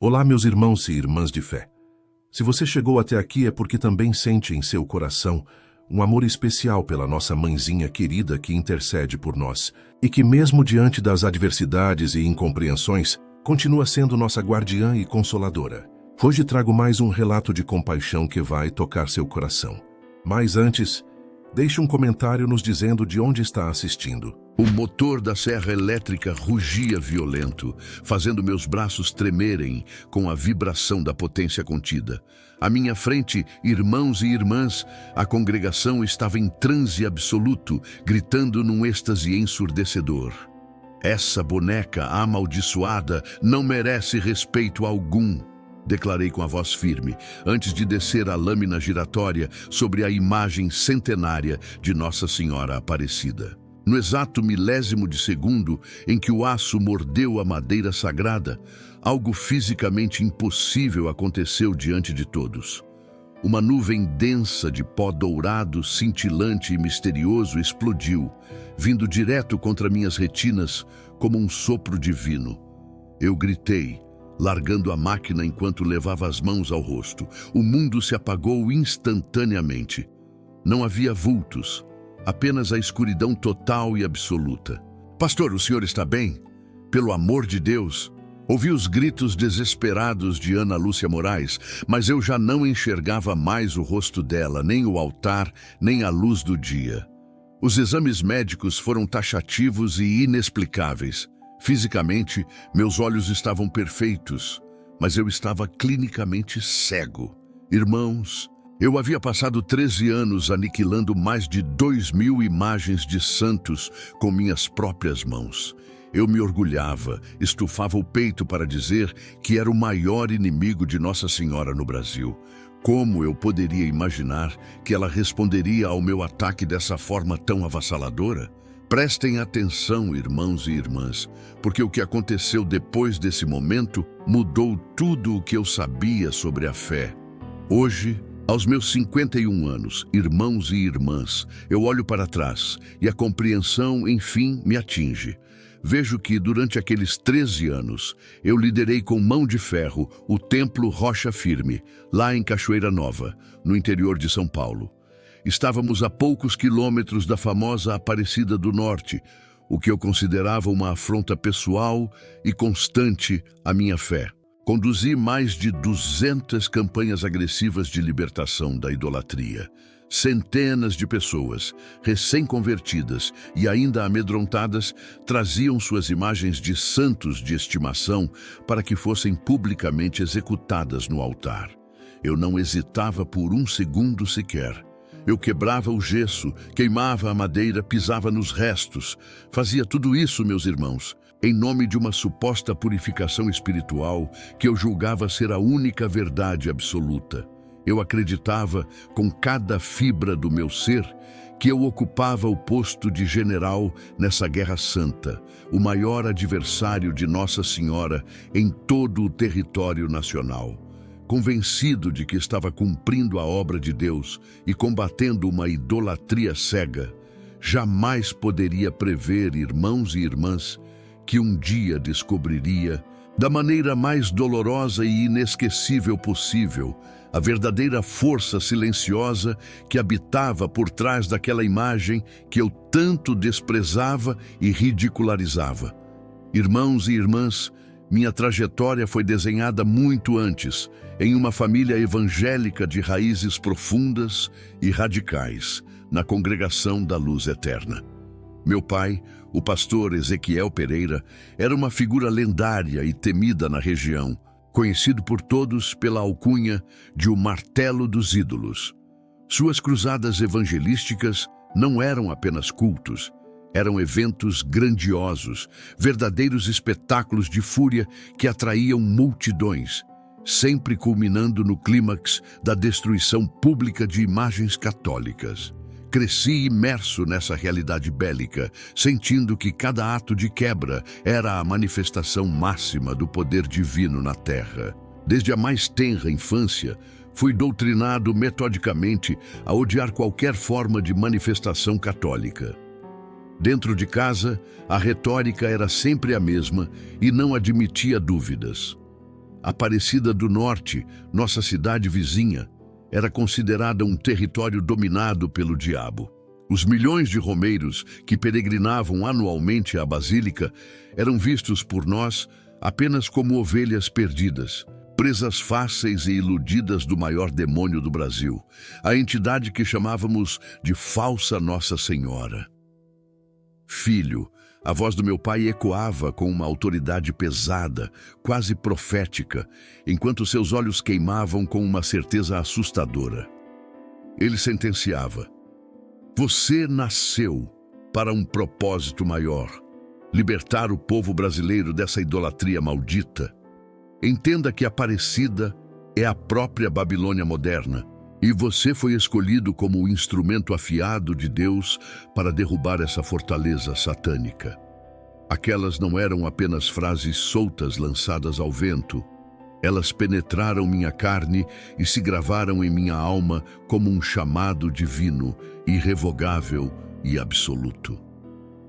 Olá, meus irmãos e irmãs de fé. Se você chegou até aqui é porque também sente em seu coração um amor especial pela nossa mãezinha querida que intercede por nós e que, mesmo diante das adversidades e incompreensões, continua sendo nossa guardiã e consoladora. Hoje trago mais um relato de compaixão que vai tocar seu coração. Mas antes, deixe um comentário nos dizendo de onde está assistindo. O motor da serra elétrica rugia violento, fazendo meus braços tremerem com a vibração da potência contida. À minha frente, irmãos e irmãs, a congregação estava em transe absoluto, gritando num êxtase ensurdecedor. Essa boneca amaldiçoada não merece respeito algum, declarei com a voz firme, antes de descer a lâmina giratória sobre a imagem centenária de Nossa Senhora Aparecida. No exato milésimo de segundo em que o aço mordeu a madeira sagrada, algo fisicamente impossível aconteceu diante de todos. Uma nuvem densa de pó dourado, cintilante e misterioso explodiu, vindo direto contra minhas retinas como um sopro divino. Eu gritei, largando a máquina enquanto levava as mãos ao rosto. O mundo se apagou instantaneamente. Não havia vultos, apenas a escuridão total e absoluta. Pastor, o senhor está bem? Pelo amor de Deus! Ouvi os gritos desesperados de Ana Lúcia Moraes, mas eu já não enxergava mais o rosto dela, nem o altar, nem a luz do dia. Os exames médicos foram taxativos e inexplicáveis. Fisicamente, meus olhos estavam perfeitos, mas eu estava clinicamente cego. Irmãos, eu havia passado 13 anos aniquilando mais de 2.000 imagens de santos com minhas próprias mãos. Eu me orgulhava, estufava o peito para dizer que era o maior inimigo de Nossa Senhora no Brasil. Como eu poderia imaginar que ela responderia ao meu ataque dessa forma tão avassaladora? Prestem atenção, irmãos e irmãs, porque o que aconteceu depois desse momento mudou tudo o que eu sabia sobre a fé. Hoje, aos meus 51 anos, irmãos e irmãs, eu olho para trás e a compreensão, enfim, me atinge. Vejo que, durante aqueles 13 anos, eu liderei com mão de ferro o Templo Rocha Firme, lá em Cachoeira Nova, no interior de São Paulo. Estávamos a poucos quilômetros da famosa Aparecida do Norte, o que eu considerava uma afronta pessoal e constante à minha fé. Conduzi mais de 200 campanhas agressivas de libertação da idolatria. Centenas de pessoas, recém-convertidas e ainda amedrontadas, traziam suas imagens de santos de estimação para que fossem publicamente executadas no altar. Eu não hesitava por um segundo sequer. Eu quebrava o gesso, queimava a madeira, pisava nos restos. Fazia tudo isso, meus irmãos, em nome de uma suposta purificação espiritual que eu julgava ser a única verdade absoluta. Eu acreditava, com cada fibra do meu ser, que eu ocupava o posto de general nessa guerra santa, o maior adversário de Nossa Senhora em todo o território nacional. Convencido de que estava cumprindo a obra de Deus e combatendo uma idolatria cega, jamais poderia prever, irmãos e irmãs, que um dia descobriria, da maneira mais dolorosa e inesquecível possível, a verdadeira força silenciosa que habitava por trás daquela imagem que eu tanto desprezava e ridicularizava. Irmãos e irmãs, minha trajetória foi desenhada muito antes, em uma família evangélica de raízes profundas e radicais, na Congregação da Luz Eterna. Meu pai, o pastor Ezequiel Pereira, era uma figura lendária e temida na região, conhecido por todos pela alcunha de o Martelo dos Ídolos. Suas cruzadas evangelísticas não eram apenas cultos, eram eventos grandiosos, verdadeiros espetáculos de fúria que atraíam multidões, sempre culminando no clímax da destruição pública de imagens católicas. Cresci imerso nessa realidade bélica, sentindo que cada ato de quebra era a manifestação máxima do poder divino na Terra. Desde a mais tenra infância, fui doutrinado metodicamente a odiar qualquer forma de manifestação católica. Dentro de casa, a retórica era sempre a mesma e não admitia dúvidas. Aparecida do Norte, nossa cidade vizinha, era considerada um território dominado pelo diabo. Os milhões de romeiros que peregrinavam anualmente à Basílica eram vistos por nós apenas como ovelhas perdidas, presas fáceis e iludidas do maior demônio do Brasil, a entidade que chamávamos de Falsa Nossa Senhora. Filho, a voz do meu pai ecoava com uma autoridade pesada, quase profética, enquanto seus olhos queimavam com uma certeza assustadora. Ele sentenciava: você nasceu para um propósito maior, libertar o povo brasileiro dessa idolatria maldita. Entenda que Aparecida é a própria Babilônia moderna, e você foi escolhido como o instrumento afiado de Deus para derrubar essa fortaleza satânica. Aquelas não eram apenas frases soltas lançadas ao vento. Elas penetraram minha carne e se gravaram em minha alma como um chamado divino, irrevogável e absoluto.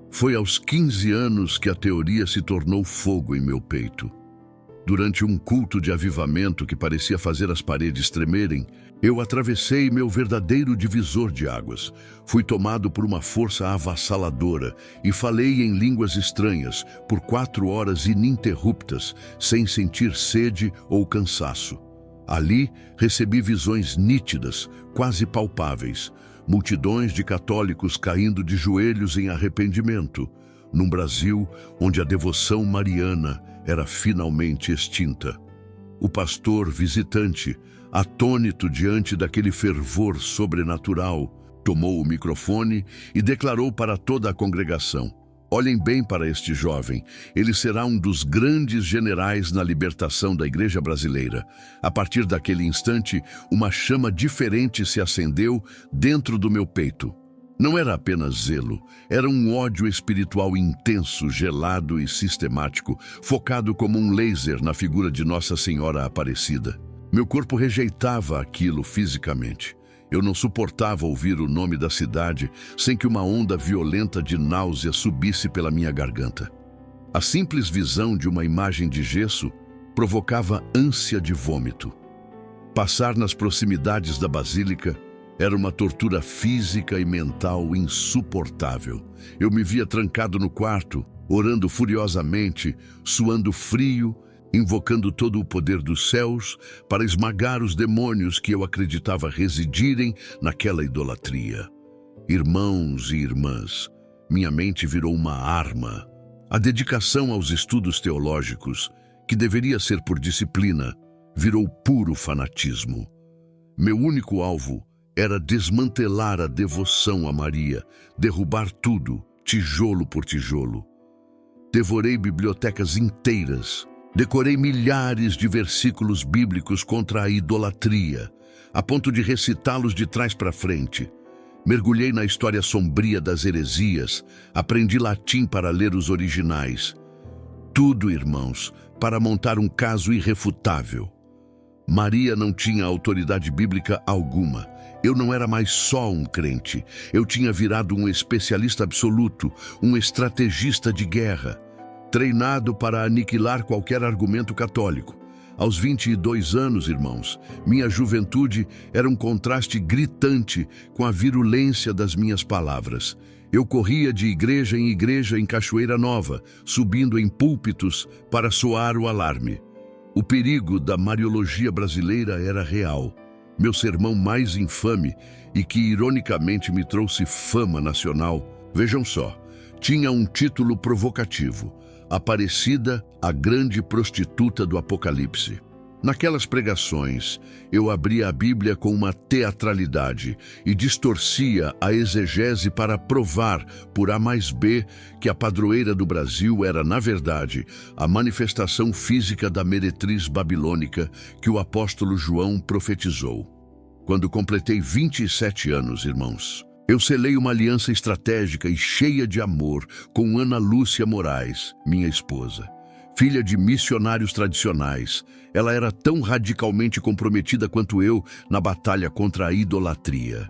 Foi aos 15 anos que a teoria se tornou fogo em meu peito. Durante um culto de avivamento que parecia fazer as paredes tremerem, eu atravessei meu verdadeiro divisor de águas. Fui tomado por uma força avassaladora e falei em línguas estranhas por 4 horas ininterruptas, sem sentir sede ou cansaço. Ali, recebi visões nítidas, quase palpáveis, multidões de católicos caindo de joelhos em arrependimento, num Brasil onde a devoção mariana era finalmente extinta. O pastor visitante, atônito diante daquele fervor sobrenatural, tomou o microfone e declarou para toda a congregação: olhem bem para este jovem, ele será um dos grandes generais na libertação da igreja brasileira. A partir daquele instante, uma chama diferente se acendeu dentro do meu peito. Não era apenas zelo, era um ódio espiritual intenso, gelado e sistemático, focado como um laser na figura de Nossa Senhora Aparecida. Meu corpo rejeitava aquilo fisicamente. Eu não suportava ouvir o nome da cidade sem que uma onda violenta de náusea subisse pela minha garganta. A simples visão de uma imagem de gesso provocava ânsia de vômito. Passar nas proximidades da Basílica era uma tortura física e mental insuportável. Eu me via trancado no quarto, orando furiosamente, suando frio, invocando todo o poder dos céus para esmagar os demônios que eu acreditava residirem naquela idolatria. Irmãos e irmãs, minha mente virou uma arma. A dedicação aos estudos teológicos, que deveria ser por disciplina, virou puro fanatismo. Meu único alvo era desmantelar a devoção a Maria, derrubar tudo, tijolo por tijolo. Devorei bibliotecas inteiras, decorei milhares de versículos bíblicos contra a idolatria, a ponto de recitá-los de trás para frente. Mergulhei na história sombria das heresias, aprendi latim para ler os originais. Tudo, irmãos, para montar um caso irrefutável. Maria não tinha autoridade bíblica alguma. Eu não era mais só um crente. Eu tinha virado um especialista absoluto, um estrategista de guerra, treinado para aniquilar qualquer argumento católico. Aos 22 anos, irmãos, minha juventude era um contraste gritante com a virulência das minhas palavras. Eu corria de igreja em igreja em Cachoeira Nova, subindo em púlpitos para soar o alarme. O perigo da mariologia brasileira era real. Meu sermão mais infame e que ironicamente me trouxe fama nacional, vejam só, tinha um título provocativo: Aparecida, a grande prostituta do Apocalipse. Naquelas pregações, eu abria a Bíblia com uma teatralidade e distorcia a exegese para provar, por A mais B, que a padroeira do Brasil era, na verdade, a manifestação física da meretriz babilônica que o apóstolo João profetizou. Quando completei 27 anos, irmãos, eu selei uma aliança estratégica e cheia de amor com Ana Lúcia Moraes, minha esposa. Filha de missionários tradicionais, ela era tão radicalmente comprometida quanto eu na batalha contra a idolatria.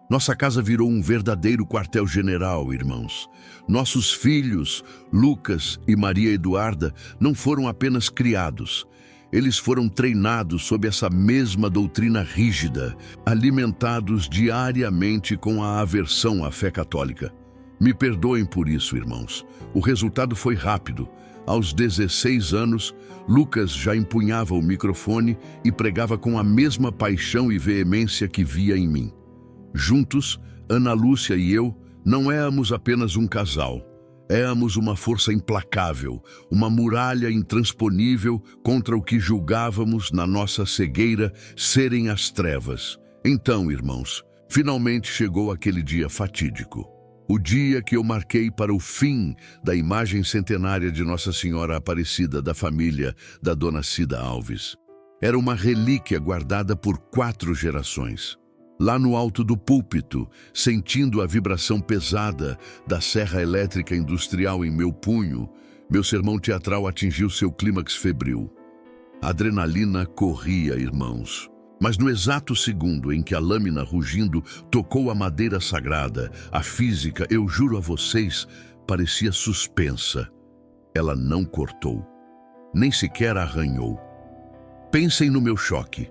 Nossa casa virou um verdadeiro quartel-general, irmãos. Nossos filhos, Lucas e Maria Eduarda, não foram apenas criados. Eles foram treinados sob essa mesma doutrina rígida, alimentados diariamente com a aversão à fé católica. Me perdoem por isso, irmãos. O resultado foi rápido. Aos 16 anos, Lucas já empunhava o microfone e pregava com a mesma paixão e veemência que via em mim. Juntos, Ana Lúcia e eu não éramos apenas um casal. Éramos uma força implacável, uma muralha intransponível contra o que julgávamos na nossa cegueira serem as trevas. Então, irmãos, finalmente chegou aquele dia fatídico. O dia que eu marquei para o fim da imagem centenária de Nossa Senhora Aparecida da família da Dona Cida Alves. Era uma relíquia guardada por 4 gerações. Lá no alto do púlpito, sentindo a vibração pesada da serra elétrica industrial em meu punho, meu sermão teatral atingiu seu clímax febril. A adrenalina corria, irmãos. Mas no exato segundo em que a lâmina rugindo tocou a madeira sagrada, a física, eu juro a vocês, parecia suspensa. Ela não cortou, nem sequer arranhou. Pensem no meu choque.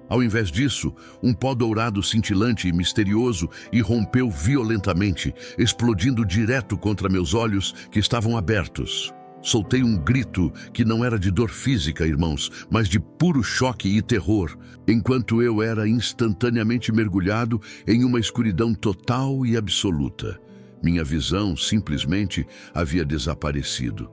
Ao invés disso, um pó dourado cintilante e misterioso irrompeu violentamente, explodindo direto contra meus olhos que estavam abertos. Soltei um grito que não era de dor física, irmãos, mas de puro choque e terror, enquanto eu era instantaneamente mergulhado em uma escuridão total e absoluta. Minha visão simplesmente havia desaparecido.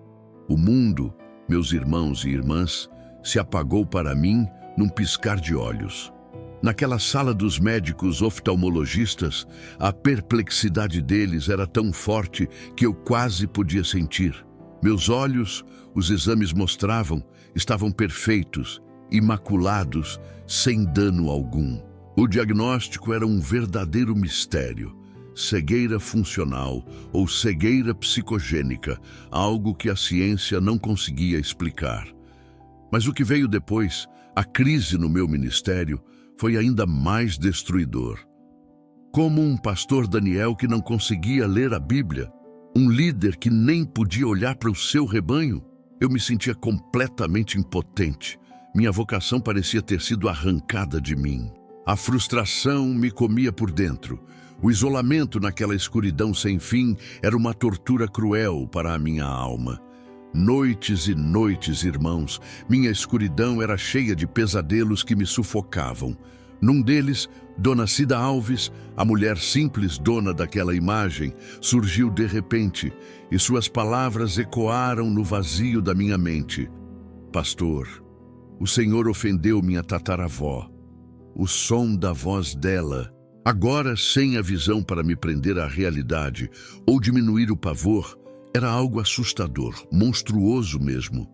O mundo, meus irmãos e irmãs, se apagou para mim num piscar de olhos. Naquela sala dos médicos oftalmologistas, a perplexidade deles era tão forte que eu quase podia sentir. Meus olhos, os exames mostravam, estavam perfeitos, imaculados, sem dano algum. O diagnóstico era um verdadeiro mistério. Cegueira funcional ou cegueira psicogênica, algo que a ciência não conseguia explicar. Mas o que veio depois, a crise no meu ministério, foi ainda mais destruidor. Como um pastor Daniel que não conseguia ler a Bíblia, um líder que nem podia olhar para o seu rebanho, eu me sentia completamente impotente. Minha vocação parecia ter sido arrancada de mim. A frustração me comia por dentro. O isolamento naquela escuridão sem fim era uma tortura cruel para a minha alma. Noites e noites, irmãos, minha escuridão era cheia de pesadelos que me sufocavam. Num deles, Dona Cida Alves, a mulher simples dona daquela imagem, surgiu de repente, e suas palavras ecoaram no vazio da minha mente. Pastor, o Senhor ofendeu minha tataravó. O som da voz dela, agora sem a visão para me prender à realidade ou diminuir o pavor, era algo assustador, monstruoso mesmo.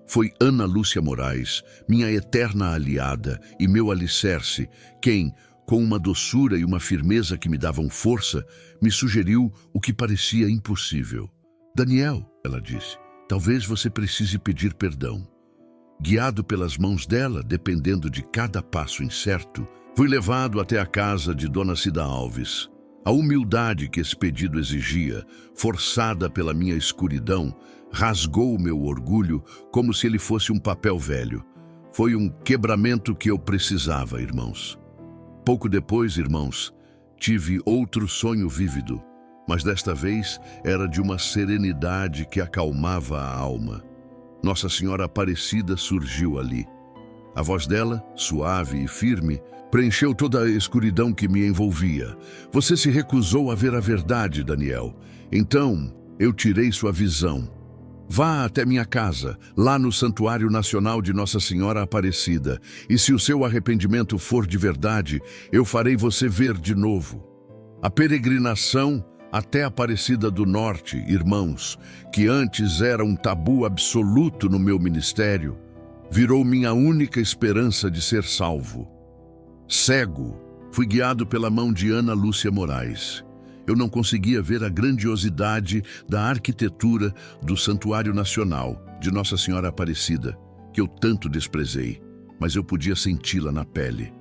Foi Ana Lúcia Moraes, minha eterna aliada e meu alicerce, quem, com uma doçura e uma firmeza que me davam força, me sugeriu o que parecia impossível. Daniel, ela disse, talvez você precise pedir perdão. Guiado pelas mãos dela, dependendo de cada passo incerto, fui levado até a casa de Dona Cida Alves. A humildade que esse pedido exigia, forçada pela minha escuridão, rasgou o meu orgulho como se ele fosse um papel velho. Foi um quebramento que eu precisava, irmãos. Pouco depois, irmãos, tive outro sonho vívido, mas desta vez era de uma serenidade que acalmava a alma. Nossa Senhora Aparecida surgiu ali. A voz dela, suave e firme, preencheu toda a escuridão que me envolvia. Você se recusou a ver a verdade, Daniel. Então, eu tirei sua visão. Vá até minha casa, lá no Santuário Nacional de Nossa Senhora Aparecida, e se o seu arrependimento for de verdade, eu farei você ver de novo. A peregrinação até Aparecida do Norte, irmãos, que antes era um tabu absoluto no meu ministério, virou minha única esperança de ser salvo. Cego, fui guiado pela mão de Ana Lúcia Moraes. Eu não conseguia ver a grandiosidade da arquitetura do Santuário Nacional de Nossa Senhora Aparecida, que eu tanto desprezei, mas eu podia senti-la na pele.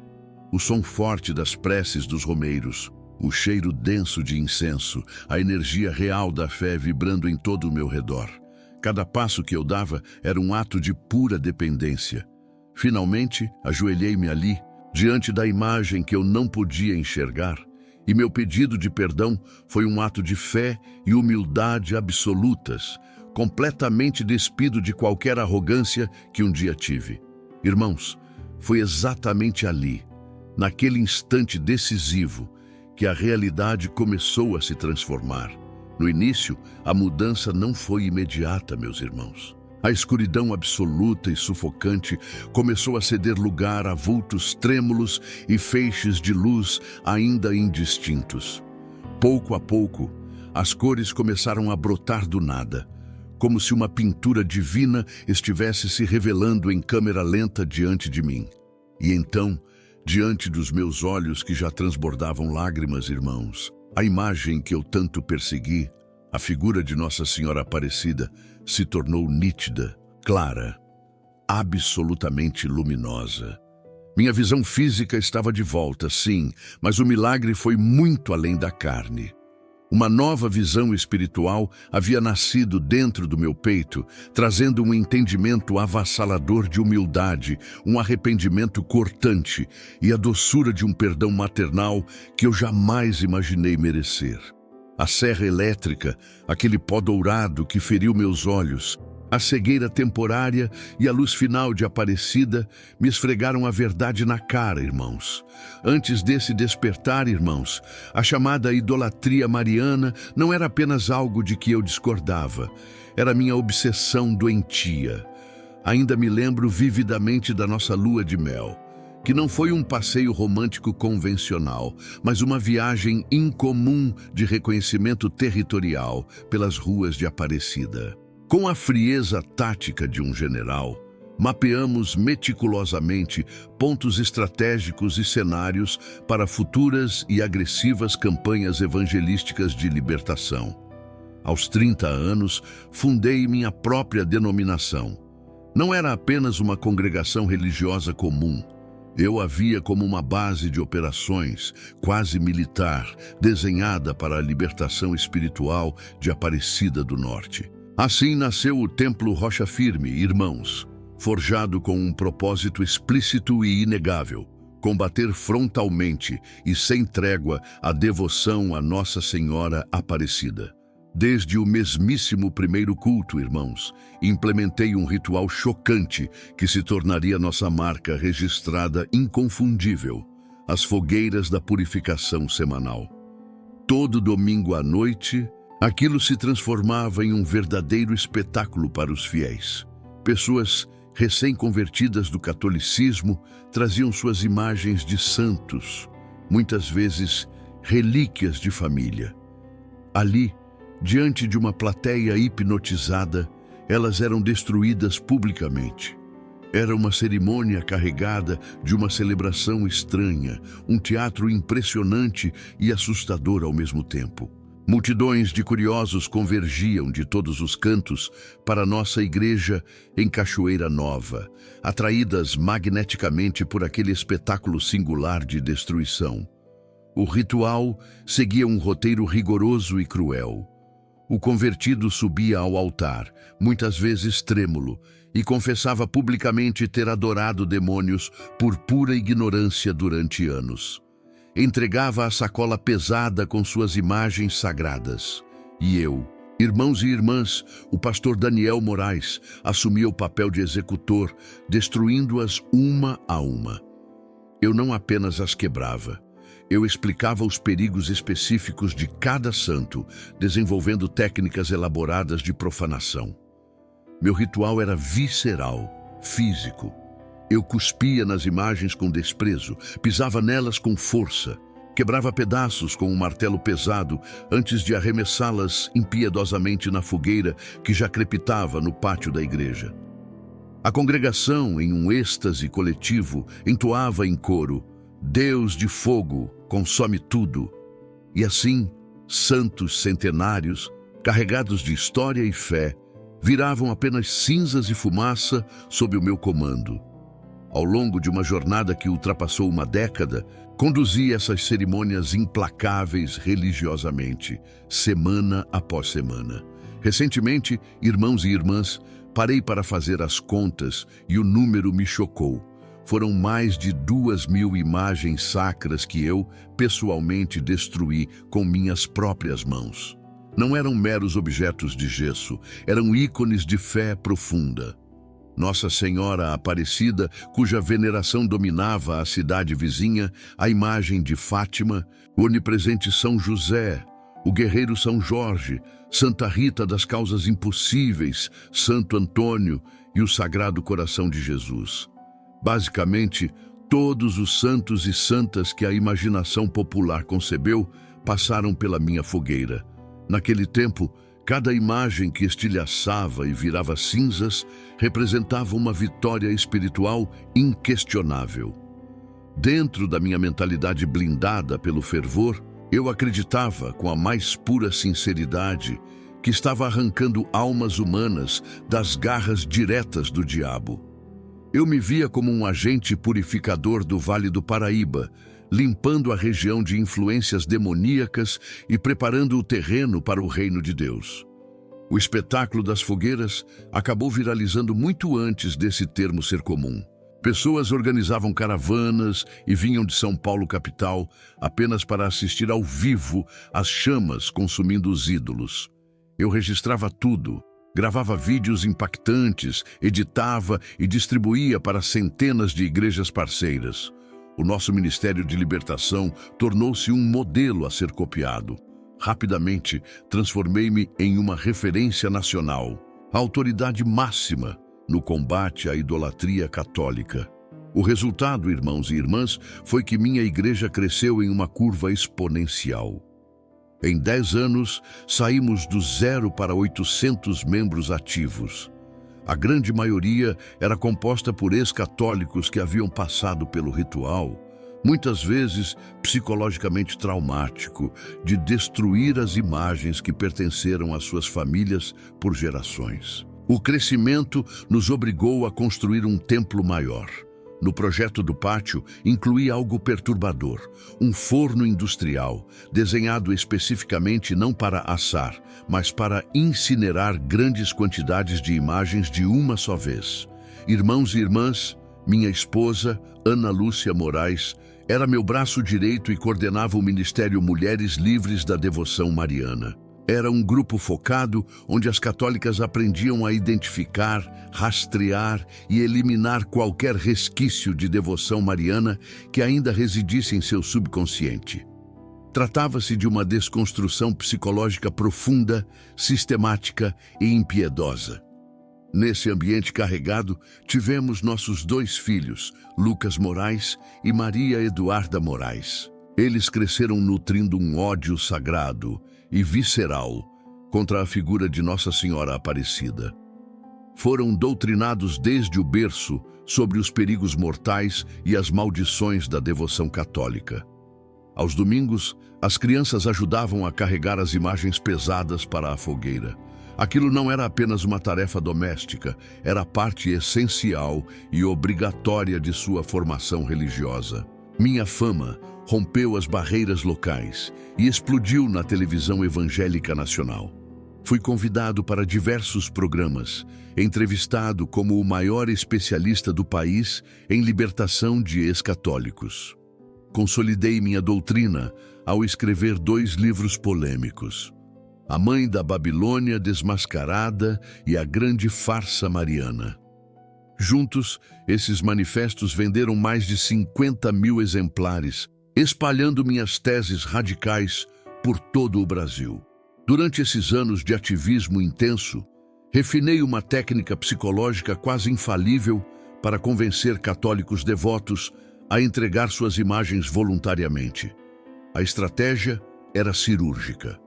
O som forte das preces dos romeiros, o cheiro denso de incenso, a energia real da fé vibrando em todo o meu redor. Cada passo que eu dava era um ato de pura dependência. Finalmente, ajoelhei-me ali, diante da imagem que eu não podia enxergar, e meu pedido de perdão foi um ato de fé e humildade absolutas, completamente despido de qualquer arrogância que um dia tive. Irmãos, foi exatamente ali, naquele instante decisivo, que a realidade começou a se transformar. No início, a mudança não foi imediata, meus irmãos. A escuridão absoluta e sufocante começou a ceder lugar a vultos trêmulos e feixes de luz ainda indistintos. Pouco a pouco, as cores começaram a brotar do nada, como se uma pintura divina estivesse se revelando em câmera lenta diante de mim. E então, diante dos meus olhos que já transbordavam lágrimas, irmãos, a imagem que eu tanto persegui, a figura de Nossa Senhora Aparecida, se tornou nítida, clara, absolutamente luminosa. Minha visão física estava de volta, sim, mas o milagre foi muito além da carne. Uma nova visão espiritual havia nascido dentro do meu peito, trazendo um entendimento avassalador de humildade, um arrependimento cortante e a doçura de um perdão maternal que eu jamais imaginei merecer. A serra elétrica, aquele pó dourado que feriu meus olhos, a cegueira temporária e a luz final de Aparecida me esfregaram a verdade na cara, irmãos. Antes desse despertar, irmãos, a chamada idolatria mariana não era apenas algo de que eu discordava, era minha obsessão doentia. Ainda me lembro vividamente da nossa lua de mel, que não foi um passeio romântico convencional, mas uma viagem incomum de reconhecimento territorial pelas ruas de Aparecida. Com a frieza tática de um general, mapeamos meticulosamente pontos estratégicos e cenários para futuras e agressivas campanhas evangelísticas de libertação. Aos 30 anos, fundei minha própria denominação. Não era apenas uma congregação religiosa comum. Eu a via como uma base de operações, quase militar, desenhada para a libertação espiritual de Aparecida do Norte. Assim nasceu o Templo Rocha Firme, irmãos, forjado com um propósito explícito e inegável: combater frontalmente e sem trégua a devoção a Nossa Senhora Aparecida. Desde o mesmíssimo primeiro culto, irmãos, implementei um ritual chocante que se tornaria nossa marca registrada inconfundível: as fogueiras da purificação semanal. Todo domingo à noite, aquilo se transformava em um verdadeiro espetáculo para os fiéis. Pessoas recém-convertidas do catolicismo traziam suas imagens de santos, muitas vezes relíquias de família. Ali, diante de uma plateia hipnotizada, elas eram destruídas publicamente. Era uma cerimônia carregada de uma celebração estranha, um teatro impressionante e assustador ao mesmo tempo. Multidões de curiosos convergiam de todos os cantos para nossa igreja em Cachoeira Nova, atraídas magneticamente por aquele espetáculo singular de destruição. O ritual seguia um roteiro rigoroso e cruel. O convertido subia ao altar, muitas vezes trêmulo, e confessava publicamente ter adorado demônios por pura ignorância durante anos. Entregava a sacola pesada com suas imagens sagradas. E eu, irmãos e irmãs, o pastor Daniel Moraes, assumia o papel de executor, destruindo-as uma a uma. Eu não apenas as quebrava. Eu explicava os perigos específicos de cada santo, desenvolvendo técnicas elaboradas de profanação. Meu ritual era visceral, físico. Eu cuspia nas imagens com desprezo, pisava nelas com força, quebrava pedaços com um martelo pesado antes de arremessá-las impiedosamente na fogueira que já crepitava no pátio da igreja. A congregação, em um êxtase coletivo, entoava em coro: Deus de fogo, consome tudo. E assim, santos centenários, carregados de história e fé, viravam apenas cinzas e fumaça sob o meu comando. Ao longo de uma jornada que ultrapassou uma década, conduzi essas cerimônias implacáveis religiosamente, semana após semana, Recentemente, irmãos e irmãs, parei para fazer as contas e o número me chocou. Foram mais de 2.000 imagens sacras que eu, pessoalmente, destruí com minhas próprias mãos. Não eram meros objetos de gesso, eram ícones de fé profunda. Nossa Senhora Aparecida, cuja veneração dominava a cidade vizinha, a imagem de Fátima, o onipresente São José, o guerreiro São Jorge, Santa Rita das Causas Impossíveis, Santo Antônio e o Sagrado Coração de Jesus. Basicamente, todos os santos e santas que a imaginação popular concebeu passaram pela minha fogueira. Naquele tempo, cada imagem que estilhaçava e virava cinzas representava uma vitória espiritual inquestionável. Dentro da minha mentalidade blindada pelo fervor, eu acreditava, com a mais pura sinceridade, que estava arrancando almas humanas das garras diretas do diabo. Eu me via como um agente purificador do Vale do Paraíba, limpando a região de influências demoníacas e preparando o terreno para o reino de Deus. O espetáculo das fogueiras acabou viralizando muito antes desse termo ser comum. Pessoas organizavam caravanas e vinham de São Paulo capital apenas para assistir ao vivo às chamas consumindo os ídolos. Eu registrava tudo. Gravava vídeos impactantes, editava e distribuía para centenas de igrejas parceiras. O nosso Ministério de Libertação tornou-se um modelo a ser copiado. Rapidamente, transformei-me em uma referência nacional, a autoridade máxima no combate à idolatria católica. O resultado, irmãos e irmãs, foi que minha igreja cresceu em uma curva exponencial. Em 10 anos, saímos do 0 para 800 membros ativos. A grande maioria era composta por ex-católicos que haviam passado pelo ritual, muitas vezes psicologicamente traumático, de destruir as imagens que pertenceram às suas famílias por gerações. O crescimento nos obrigou a construir um templo maior. No projeto do pátio, incluí algo perturbador, um forno industrial, desenhado especificamente não para assar, mas para incinerar grandes quantidades de imagens de uma só vez. Irmãos e irmãs, minha esposa, Ana Lúcia Moraes, era meu braço direito e coordenava o Ministério Mulheres Livres da Devoção Mariana. Era um grupo focado onde as católicas aprendiam a identificar, rastrear e eliminar qualquer resquício de devoção mariana que ainda residisse em seu subconsciente. Tratava-se de uma desconstrução psicológica profunda, sistemática e impiedosa. Nesse ambiente carregado, tivemos nossos 2 filhos, Lucas Moraes e Maria Eduarda Moraes. Eles cresceram nutrindo um ódio sagrado e visceral contra a figura de Nossa Senhora Aparecida. Foram doutrinados desde o berço sobre os perigos mortais e as maldições da devoção católica. Aos domingos, as crianças ajudavam a carregar as imagens pesadas para a fogueira. Aquilo não era apenas uma tarefa doméstica, era parte essencial e obrigatória de sua formação religiosa. Minha fama rompeu as barreiras locais e explodiu na televisão evangélica nacional. Fui convidado para diversos programas, entrevistado como o maior especialista do país em libertação de ex-católicos. Consolidei minha doutrina ao escrever 2 livros polêmicos: A Mãe da Babilônia Desmascarada e A Grande Farsa Mariana. Juntos, esses manifestos venderam mais de 50.000 exemplares, espalhando minhas teses radicais por todo o Brasil. Durante esses anos de ativismo intenso, refinei uma técnica psicológica quase infalível para convencer católicos devotos a entregar suas imagens voluntariamente. A estratégia era cirúrgica.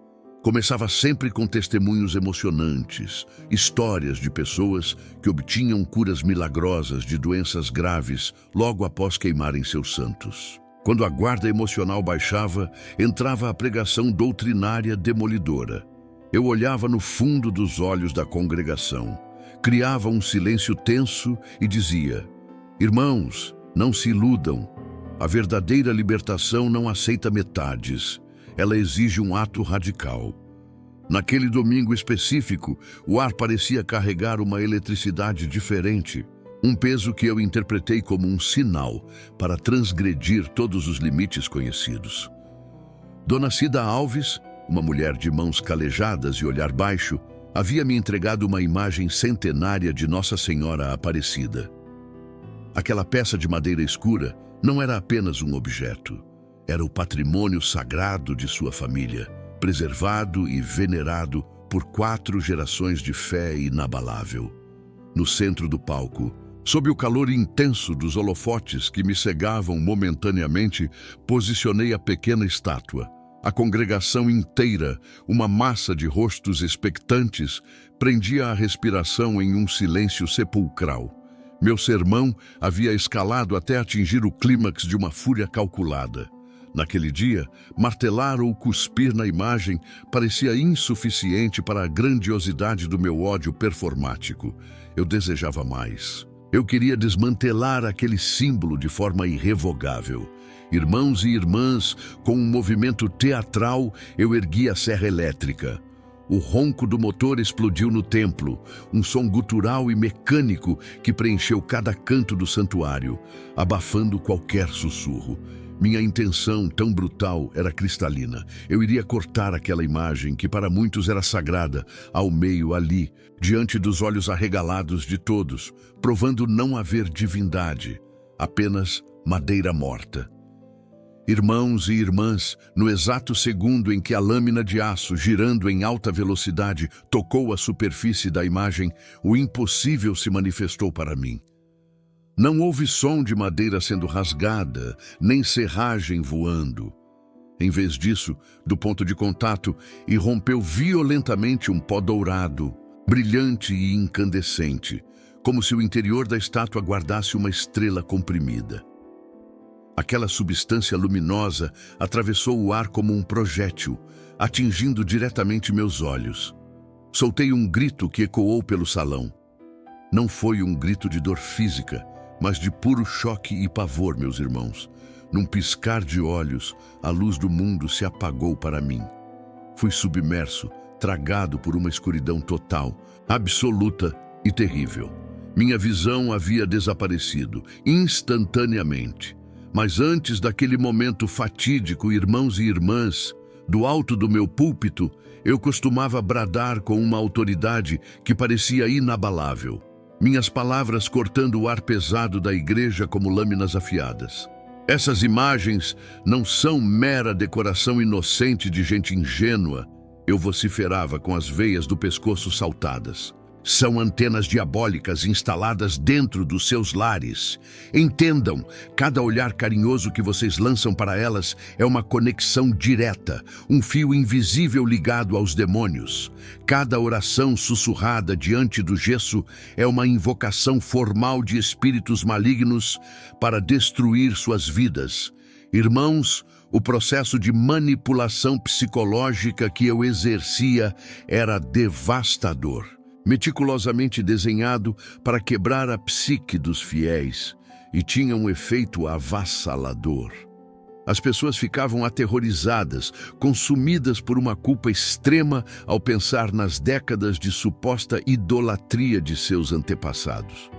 Começava sempre com testemunhos emocionantes, histórias de pessoas que obtinham curas milagrosas de doenças graves logo após queimarem seus santos. Quando a guarda emocional baixava, entrava a pregação doutrinária demolidora. Eu olhava no fundo dos olhos da congregação, criava um silêncio tenso e dizia: irmãos, não se iludam. A verdadeira libertação não aceita metades. Ela exige um ato radical. Naquele domingo específico, o ar parecia carregar uma eletricidade diferente, um peso que eu interpretei como um sinal para transgredir todos os limites conhecidos. Dona Cida Alves, uma mulher de mãos calejadas e olhar baixo, havia me entregado uma imagem centenária de Nossa Senhora Aparecida. Aquela peça de madeira escura não era apenas um objeto, era o patrimônio sagrado de sua família, preservado e venerado por 4 gerações de fé inabalável. No centro do palco, sob o calor intenso dos holofotes que me cegavam momentaneamente, posicionei a pequena estátua. A congregação inteira, uma massa de rostos expectantes, prendia a respiração em um silêncio sepulcral. Meu sermão havia escalado até atingir o clímax de uma fúria calculada. Naquele dia, martelar ou cuspir na imagem parecia insuficiente para a grandiosidade do meu ódio performático. Eu desejava mais. Eu queria desmantelar aquele símbolo de forma irrevogável. Irmãos e irmãs, com um movimento teatral, eu ergui a serra elétrica. O ronco do motor explodiu no templo, um som gutural e mecânico que preencheu cada canto do santuário, abafando qualquer sussurro. Minha intenção, tão brutal, era cristalina. Eu iria cortar aquela imagem, que para muitos era sagrada, ao meio ali, diante dos olhos arregalados de todos, provando não haver divindade, apenas madeira morta. Irmãos e irmãs, no exato segundo em que a lâmina de aço, girando em alta velocidade, tocou a superfície da imagem, o impossível se manifestou para mim. Não houve som de madeira sendo rasgada, nem serragem voando. Em vez disso, do ponto de contato, irrompeu violentamente um pó dourado, brilhante e incandescente, como se o interior da estátua guardasse uma estrela comprimida. Aquela substância luminosa atravessou o ar como um projétil, atingindo diretamente meus olhos. Soltei um grito que ecoou pelo salão. Não foi um grito de dor física, mas de puro choque e pavor, meus irmãos. Num piscar de olhos, a luz do mundo se apagou para mim. Fui submerso, tragado por uma escuridão total, absoluta e terrível. Minha visão havia desaparecido, instantaneamente. Mas antes daquele momento fatídico, irmãos e irmãs, do alto do meu púlpito, eu costumava bradar com uma autoridade que parecia inabalável. Minhas palavras cortando o ar pesado da igreja como lâminas afiadas. Essas imagens não são mera decoração inocente de gente ingênua, eu vociferava com as veias do pescoço saltadas. São antenas diabólicas instaladas dentro dos seus lares. Entendam, cada olhar carinhoso que vocês lançam para elas é uma conexão direta, um fio invisível ligado aos demônios. Cada oração sussurrada diante do gesso é uma invocação formal de espíritos malignos para destruir suas vidas. Irmãos, o processo de manipulação psicológica que eu exercia era devastador. Meticulosamente desenhado para quebrar a psique dos fiéis, e tinha um efeito avassalador. As pessoas ficavam aterrorizadas, consumidas por uma culpa extrema ao pensar nas décadas de suposta idolatria de seus antepassados.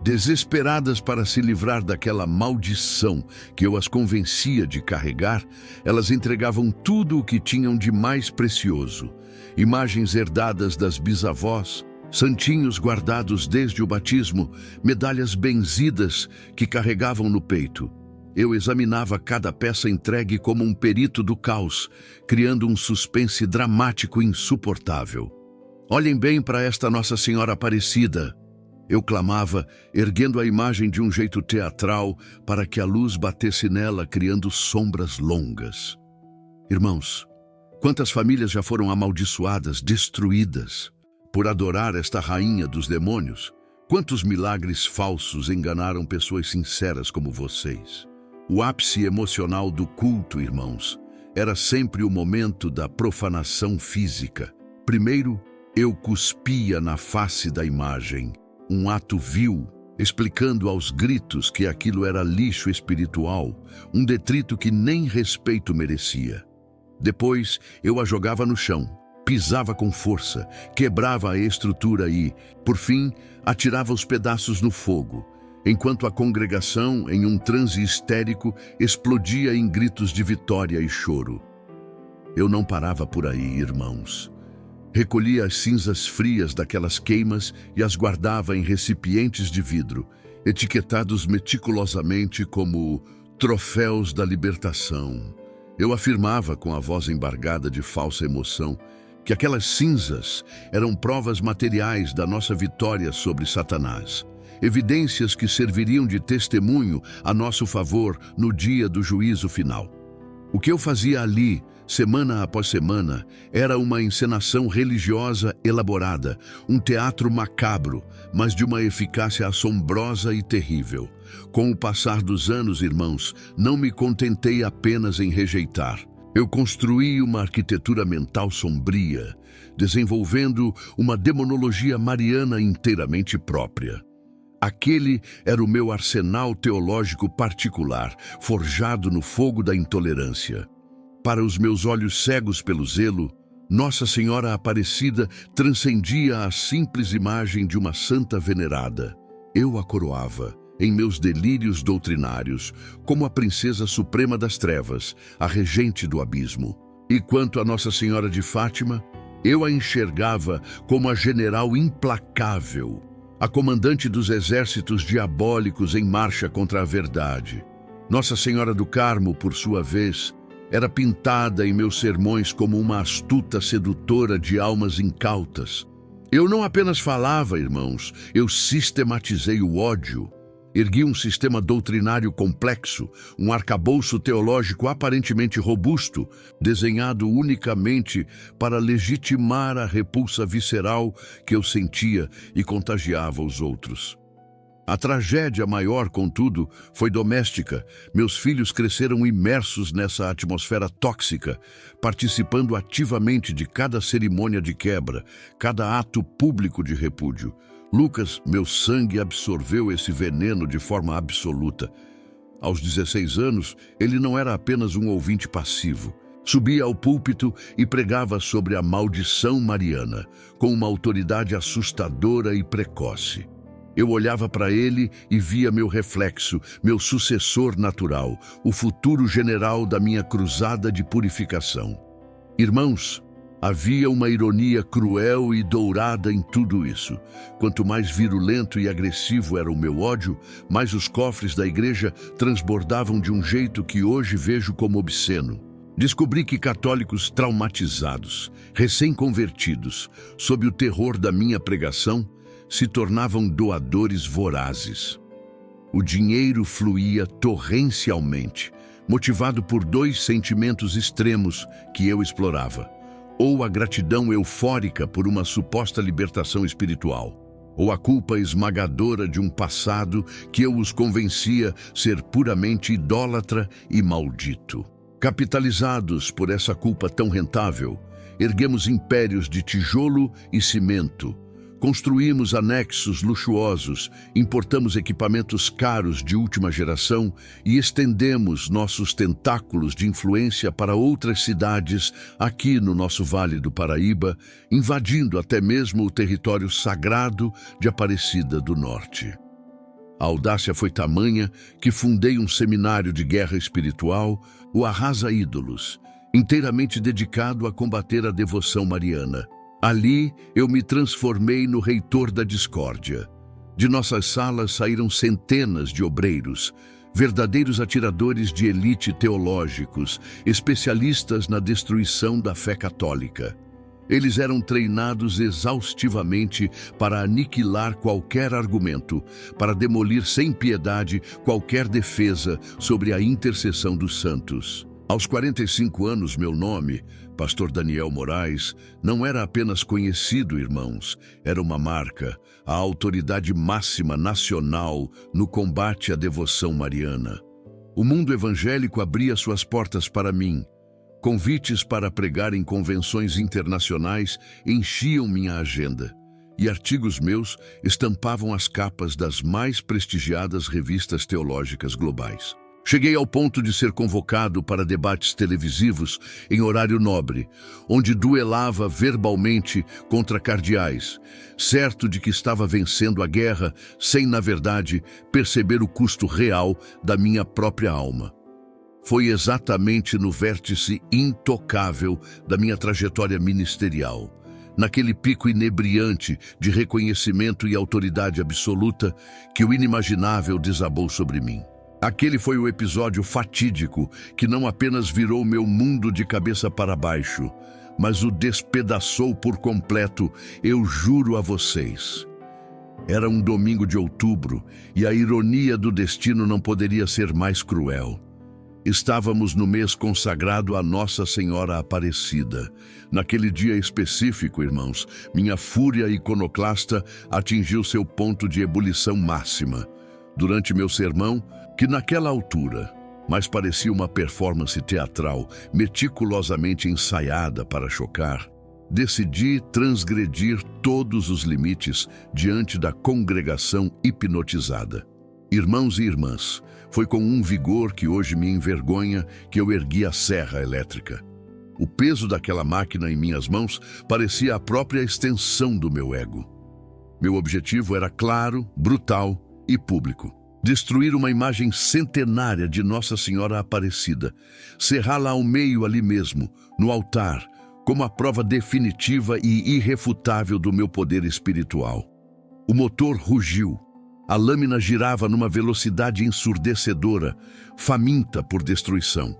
Desesperadas para se livrar daquela maldição que eu as convencia de carregar, elas entregavam tudo o que tinham de mais precioso. Imagens herdadas das bisavós, santinhos guardados desde o batismo, medalhas benzidas que carregavam no peito. Eu examinava cada peça entregue como um perito do caos, criando um suspense dramático insuportável. Olhem bem para esta Nossa Senhora Aparecida, eu clamava, erguendo a imagem de um jeito teatral para que a luz batesse nela, criando sombras longas. Irmãos, quantas famílias já foram amaldiçoadas, destruídas, por adorar esta rainha dos demônios? Quantos milagres falsos enganaram pessoas sinceras como vocês? O ápice emocional do culto, irmãos, era sempre o momento da profanação física. Primeiro, eu cuspia na face da imagem, um ato vil, explicando aos gritos que aquilo era lixo espiritual, um detrito que nem respeito merecia. Depois, eu a jogava no chão, pisava com força, quebrava a estrutura e, por fim, atirava os pedaços no fogo, enquanto a congregação, em um transe histérico, explodia em gritos de vitória e choro. Eu não parava por aí, irmãos. Recolhia as cinzas frias daquelas queimas e as guardava em recipientes de vidro, etiquetados meticulosamente como troféus da libertação. Eu afirmava com a voz embargada de falsa emoção que aquelas cinzas eram provas materiais da nossa vitória sobre Satanás, evidências que serviriam de testemunho a nosso favor no dia do juízo final. O que eu fazia ali, semana após semana, era uma encenação religiosa elaborada, um teatro macabro, mas de uma eficácia assombrosa e terrível. Com o passar dos anos, irmãos, não me contentei apenas em rejeitar. Eu construí uma arquitetura mental sombria, desenvolvendo uma demonologia mariana inteiramente própria. Aquele era o meu arsenal teológico particular, forjado no fogo da intolerância. Para os meus olhos cegos pelo zelo, Nossa Senhora Aparecida transcendia a simples imagem de uma santa venerada. Eu a coroava, em meus delírios doutrinários, como a princesa suprema das trevas, a regente do abismo. E quanto a Nossa Senhora de Fátima, eu a enxergava como a general implacável, a comandante dos exércitos diabólicos em marcha contra a verdade. Nossa Senhora do Carmo, por sua vez, era pintada em meus sermões como uma astuta sedutora de almas incautas. Eu não apenas falava, irmãos, eu sistematizei o ódio. Ergui um sistema doutrinário complexo, um arcabouço teológico aparentemente robusto, desenhado unicamente para legitimar a repulsa visceral que eu sentia e contagiava os outros. A tragédia maior, contudo, foi doméstica. Meus filhos cresceram imersos nessa atmosfera tóxica, participando ativamente de cada cerimônia de quebra, cada ato público de repúdio. Lucas, meu sangue absorveu esse veneno de forma absoluta. Aos 16 anos, ele não era apenas um ouvinte passivo. Subia ao púlpito e pregava sobre a maldição mariana, com uma autoridade assustadora e precoce. Eu olhava para ele e via meu reflexo, meu sucessor natural, o futuro general da minha cruzada de purificação. Irmãos, havia uma ironia cruel e dourada em tudo isso. Quanto mais virulento e agressivo era o meu ódio, mais os cofres da igreja transbordavam de um jeito que hoje vejo como obsceno. Descobri que católicos traumatizados, recém-convertidos, sob o terror da minha pregação, se tornavam doadores vorazes. O dinheiro fluía torrencialmente, motivado por dois sentimentos extremos que eu explorava: ou a gratidão eufórica por uma suposta libertação espiritual, ou a culpa esmagadora de um passado que eu os convencia ser puramente idólatra e maldito. Capitalizados por essa culpa tão rentável, erguemos impérios de tijolo e cimento, construímos anexos luxuosos, importamos equipamentos caros de última geração e estendemos nossos tentáculos de influência para outras cidades aqui no nosso Vale do Paraíba, invadindo até mesmo o território sagrado de Aparecida do Norte. A audácia foi tamanha que fundei um seminário de guerra espiritual, o Arrasa Ídolos, inteiramente dedicado a combater a devoção mariana. Ali, eu me transformei no reitor da discórdia. De nossas salas saíram centenas de obreiros, verdadeiros atiradores de elite teológicos, especialistas na destruição da fé católica. Eles eram treinados exaustivamente para aniquilar qualquer argumento, para demolir sem piedade qualquer defesa sobre a intercessão dos santos. Aos 45 anos, meu nome, Pastor Daniel Moraes, não era apenas conhecido, irmãos, era uma marca, a autoridade máxima nacional no combate à devoção mariana. O mundo evangélico abria suas portas para mim. Convites para pregar em convenções internacionais enchiam minha agenda, e artigos meus estampavam as capas das mais prestigiadas revistas teológicas globais. Cheguei ao ponto de ser convocado para debates televisivos em horário nobre, onde duelava verbalmente contra cardeais, certo de que estava vencendo a guerra sem, na verdade, perceber o custo real da minha própria alma. Foi exatamente no vértice intocável da minha trajetória ministerial, naquele pico inebriante de reconhecimento e autoridade absoluta, que o inimaginável desabou sobre mim. Aquele foi o episódio fatídico que não apenas virou meu mundo de cabeça para baixo, mas o despedaçou por completo, eu juro a vocês. Era um domingo de outubro e a ironia do destino não poderia ser mais cruel. Estávamos no mês consagrado a Nossa Senhora Aparecida. Naquele dia específico, irmãos, minha fúria iconoclasta atingiu seu ponto de ebulição máxima. Durante meu sermão, que naquela altura, mas parecia uma performance teatral meticulosamente ensaiada para chocar, decidi transgredir todos os limites diante da congregação hipnotizada. Irmãos e irmãs, foi com um vigor que hoje me envergonha que eu ergui a serra elétrica. O peso daquela máquina em minhas mãos parecia a própria extensão do meu ego. Meu objetivo era claro, brutal e público. Destruir uma imagem centenária de Nossa Senhora Aparecida, serrá-la ao meio ali mesmo, no altar, como a prova definitiva e irrefutável do meu poder espiritual. O motor rugiu, a lâmina girava numa velocidade ensurdecedora, faminta por destruição.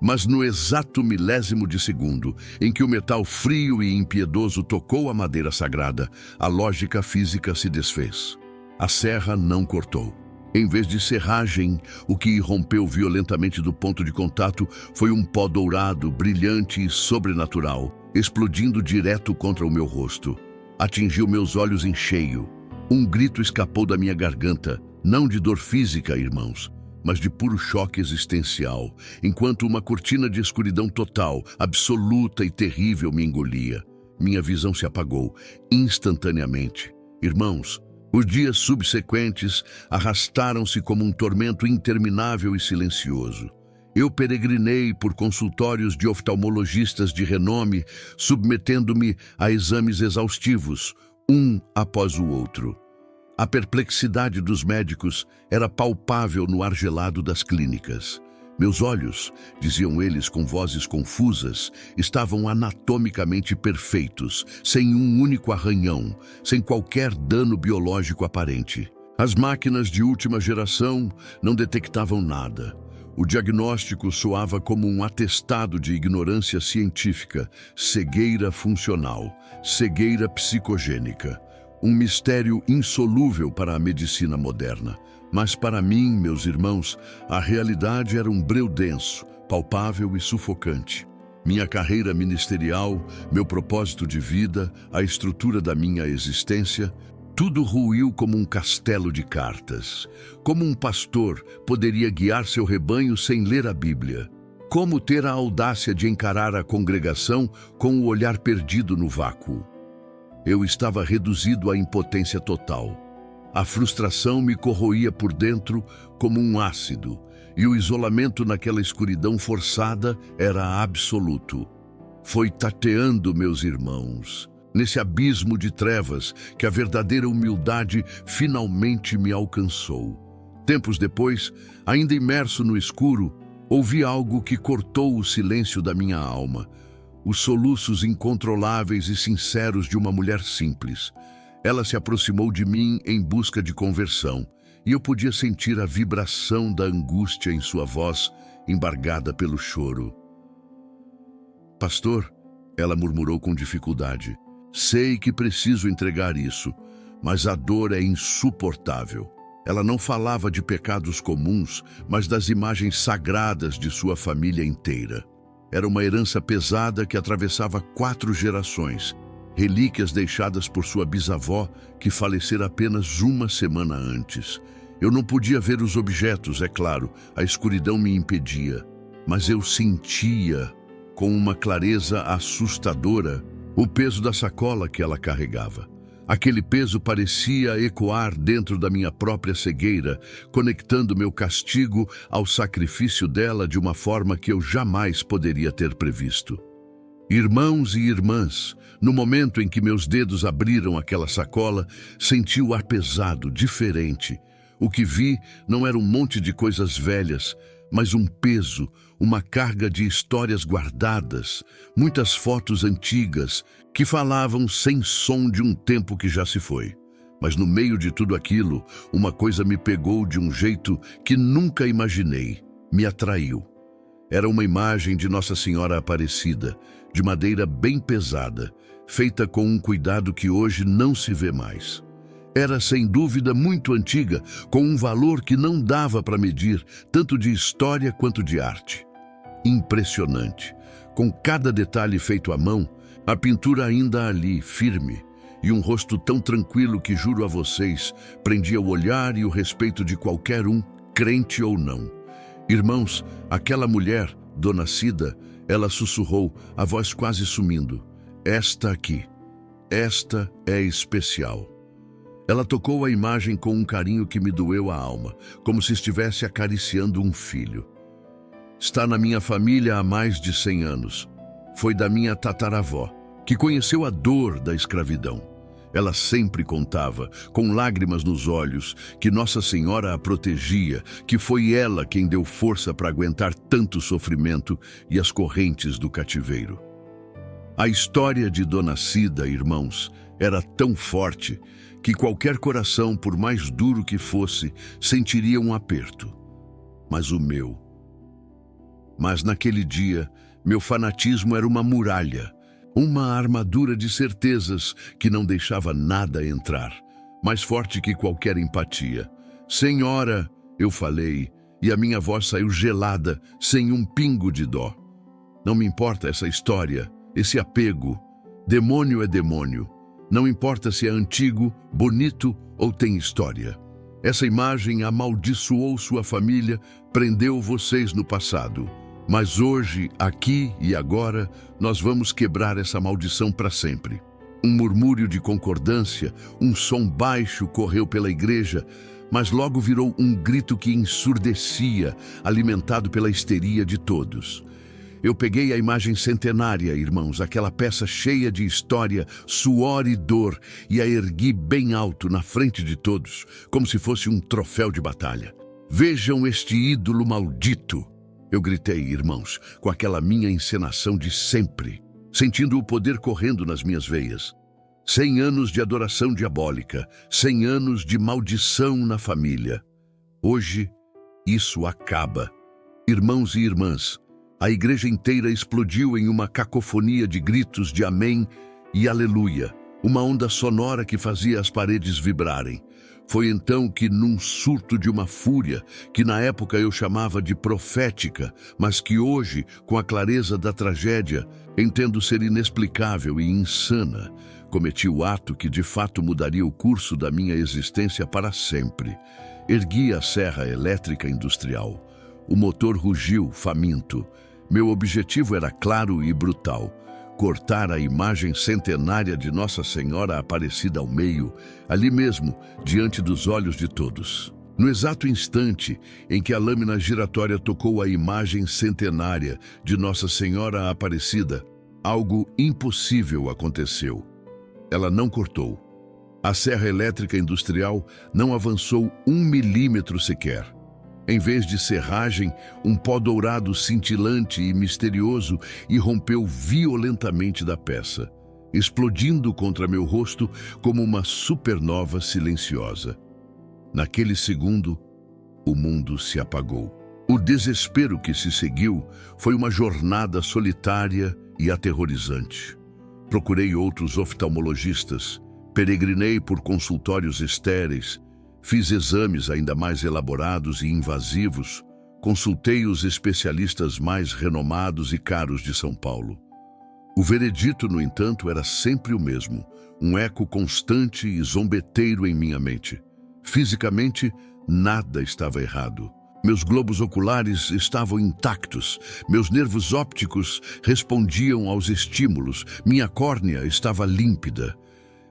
Mas no exato milésimo de segundo em que o metal frio e impiedoso tocou a madeira sagrada, a lógica física se desfez. A serra não cortou. Em vez de serragem, o que irrompeu violentamente do ponto de contato foi um pó dourado, brilhante e sobrenatural, explodindo direto contra o meu rosto. Atingiu meus olhos em cheio. Um grito escapou da minha garganta, não de dor física, irmãos, mas de puro choque existencial, enquanto uma cortina de escuridão total, absoluta e terrível me engolia. Minha visão se apagou instantaneamente. Irmãos, os dias subsequentes arrastaram-se como um tormento interminável e silencioso. Eu peregrinei por consultórios de oftalmologistas de renome, submetendo-me a exames exaustivos, um após o outro. A perplexidade dos médicos era palpável no ar gelado das clínicas. Meus olhos, diziam eles com vozes confusas, estavam anatomicamente perfeitos, sem um único arranhão, sem qualquer dano biológico aparente. As máquinas de última geração não detectavam nada. O diagnóstico soava como um atestado de ignorância científica, cegueira funcional, cegueira psicogênica. Um mistério insolúvel para a medicina moderna. Mas para mim, meus irmãos, a realidade era um breu denso, palpável e sufocante. Minha carreira ministerial, meu propósito de vida, a estrutura da minha existência, tudo ruiu como um castelo de cartas. Como um pastor poderia guiar seu rebanho sem ler a Bíblia? Como ter a audácia de encarar a congregação com o olhar perdido no vácuo? Eu estava reduzido à impotência total. A frustração me corroía por dentro como um ácido, e o isolamento naquela escuridão forçada era absoluto. Foi tateando, meus irmãos, nesse abismo de trevas, que a verdadeira humildade finalmente me alcançou. Tempos depois, ainda imerso no escuro, ouvi algo que cortou o silêncio da minha alma. Os soluços incontroláveis e sinceros de uma mulher simples. Ela se aproximou de mim em busca de conversão, e eu podia sentir a vibração da angústia em sua voz, embargada pelo choro. Pastor, ela murmurou com dificuldade, sei que preciso entregar isso, mas a dor é insuportável. Ela não falava de pecados comuns, mas das imagens sagradas de sua família inteira. Era uma herança pesada que atravessava 4 gerações, relíquias deixadas por sua bisavó, que falecera apenas uma semana antes. Eu não podia ver os objetos, é claro, a escuridão me impedia, mas eu sentia, com uma clareza assustadora, o peso da sacola que ela carregava. Aquele peso parecia ecoar dentro da minha própria cegueira, conectando meu castigo ao sacrifício dela de uma forma que eu jamais poderia ter previsto. Irmãos e irmãs, no momento em que meus dedos abriram aquela sacola, senti o ar pesado, diferente. O que vi não era um monte de coisas velhas, mas um peso, uma carga de histórias guardadas, muitas fotos antigas que falavam sem som de um tempo que já se foi. Mas no meio de tudo aquilo, uma coisa me pegou de um jeito que nunca imaginei, me atraiu. Era uma imagem de Nossa Senhora Aparecida, de madeira bem pesada, feita com um cuidado que hoje não se vê mais. Era, sem dúvida, muito antiga, com um valor que não dava para medir, tanto de história quanto de arte. Impressionante. Com cada detalhe feito à mão, a pintura ainda ali, firme, e um rosto tão tranquilo que, juro a vocês, prendia o olhar e o respeito de qualquer um, crente ou não. Irmãos, aquela mulher, Dona Cida, ela sussurrou, a voz quase sumindo. Esta aqui, esta é especial. Ela tocou a imagem com um carinho que me doeu a alma, como se estivesse acariciando um filho. Está na minha família há mais de 100 anos. Foi da minha tataravó, que conheceu a dor da escravidão. Ela sempre contava, com lágrimas nos olhos, que Nossa Senhora a protegia, que foi ela quem deu força para aguentar tanto sofrimento e as correntes do cativeiro. A história de Dona Cida, irmãos, era tão forte que qualquer coração, por mais duro que fosse, sentiria um aperto. Mas o meu. Mas naquele dia, meu fanatismo era uma muralha, uma armadura de certezas que não deixava nada entrar, mais forte que qualquer empatia. Senhora, eu falei, e a minha voz saiu gelada, sem um pingo de dó. Não me importa essa história, esse apego. Demônio é demônio. Não importa se é antigo, bonito ou tem história. Essa imagem amaldiçoou sua família, prendeu vocês no passado. Mas hoje, aqui e agora, nós vamos quebrar essa maldição para sempre. Um murmúrio de concordância, um som baixo correu pela igreja, mas logo virou um grito que ensurdecia, alimentado pela histeria de todos. Eu peguei a imagem centenária, irmãos, aquela peça cheia de história, suor e dor, e a ergui bem alto na frente de todos, como se fosse um troféu de batalha. Vejam este ídolo maldito! Eu gritei, irmãos, com aquela minha encenação de sempre, sentindo o poder correndo nas minhas veias. 100 anos de adoração diabólica, 100 anos de maldição na família. Hoje, isso acaba. Irmãos e irmãs, a igreja inteira explodiu em uma cacofonia de gritos de amém e aleluia, uma onda sonora que fazia as paredes vibrarem. Foi então que, num surto de uma fúria, que na época eu chamava de profética, mas que hoje, com a clareza da tragédia, entendo ser inexplicável e insana, cometi o ato que de fato mudaria o curso da minha existência para sempre. Ergui a serra elétrica industrial. O motor rugiu, faminto. Meu objetivo era claro e brutal: cortar a imagem centenária de Nossa Senhora Aparecida ao meio, ali mesmo, diante dos olhos de todos. No exato instante em que a lâmina giratória tocou a imagem centenária de Nossa Senhora Aparecida, algo impossível aconteceu. Ela não cortou. A serra elétrica industrial não avançou 1 milímetro sequer. Em vez de serragem, um pó dourado cintilante e misterioso irrompeu violentamente da peça, explodindo contra meu rosto como uma supernova silenciosa. Naquele segundo, o mundo se apagou. O desespero que se seguiu foi uma jornada solitária e aterrorizante. Procurei outros oftalmologistas, peregrinei por consultórios estéreis, fiz exames ainda mais elaborados e invasivos, consultei os especialistas mais renomados e caros de São Paulo. O veredito, no entanto, era sempre o mesmo, um eco constante e zombeteiro em minha mente. Fisicamente, nada estava errado. Meus globos oculares estavam intactos, meus nervos ópticos respondiam aos estímulos, minha córnea estava límpida.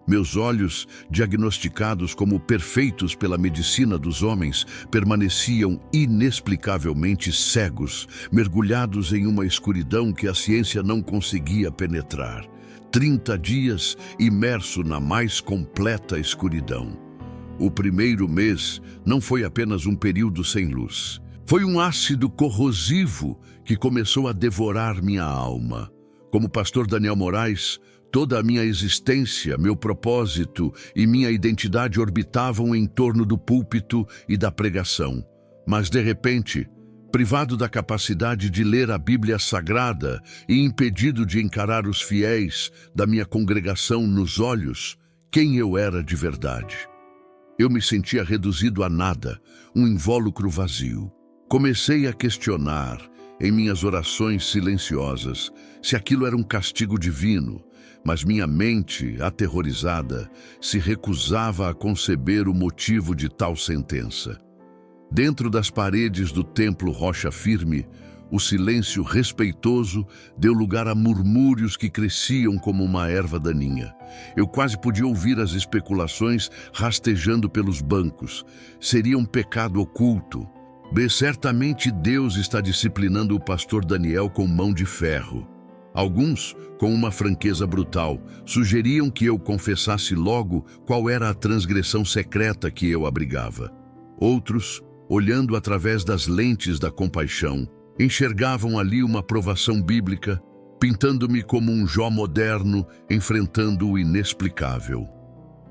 Meus olhos, diagnosticados como perfeitos pela medicina dos homens, permaneciam inexplicavelmente cegos, mergulhados em uma escuridão que a ciência não conseguia penetrar. 30 dias imerso na mais completa escuridão. O primeiro mês não foi apenas um período sem luz. Foi um ácido corrosivo que começou a devorar minha alma. Como pastor Daniel Moraes, toda a minha existência, meu propósito e minha identidade orbitavam em torno do púlpito e da pregação. Mas, de repente, privado da capacidade de ler a Bíblia Sagrada e impedido de encarar os fiéis da minha congregação nos olhos, quem eu era de verdade. Eu me sentia reduzido a nada, um invólucro vazio. Comecei a questionar, em minhas orações silenciosas, se aquilo era um castigo divino, mas minha mente, aterrorizada, se recusava a conceber o motivo de tal sentença. Dentro das paredes do templo Rocha Firme, o silêncio respeitoso deu lugar a murmúrios que cresciam como uma erva daninha. Eu quase podia ouvir as especulações rastejando pelos bancos. Seria um pecado oculto. Certamente Deus está disciplinando o pastor Daniel com mão de ferro. Alguns, com uma franqueza brutal, sugeriam que eu confessasse logo qual era a transgressão secreta que eu abrigava. Outros, olhando através das lentes da compaixão, enxergavam ali uma provação bíblica, pintando-me como um Jó moderno enfrentando o inexplicável.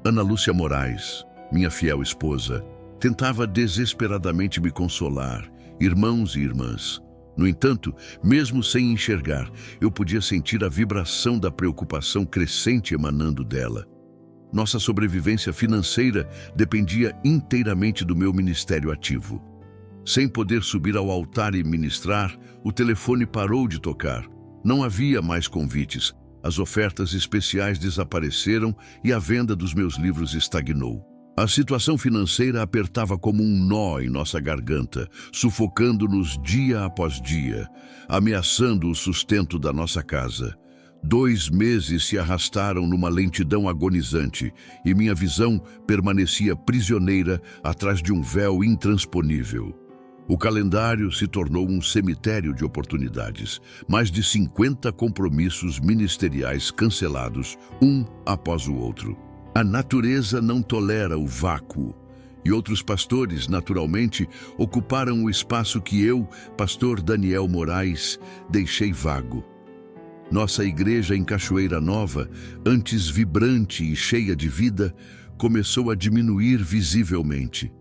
Ana Lúcia Moraes, minha fiel esposa, tentava desesperadamente me consolar, irmãos e irmãs. No entanto, mesmo sem enxergar, eu podia sentir a vibração da preocupação crescente emanando dela. Nossa sobrevivência financeira dependia inteiramente do meu ministério ativo. Sem poder subir ao altar e ministrar, o telefone parou de tocar. Não havia mais convites, as ofertas especiais desapareceram e a venda dos meus livros estagnou. A situação financeira apertava como um nó em nossa garganta, sufocando-nos dia após dia, ameaçando o sustento da nossa casa. 2 meses se arrastaram numa lentidão agonizante e minha visão permanecia prisioneira atrás de um véu intransponível. O calendário se tornou um cemitério de oportunidades. Mais de 50 compromissos ministeriais cancelados, um após o outro. A natureza não tolera o vácuo. E outros pastores, naturalmente, ocuparam o espaço que eu, pastor Daniel Moraes, deixei vago. Nossa igreja em Cachoeira Nova, antes vibrante e cheia de vida, começou a diminuir visivelmente.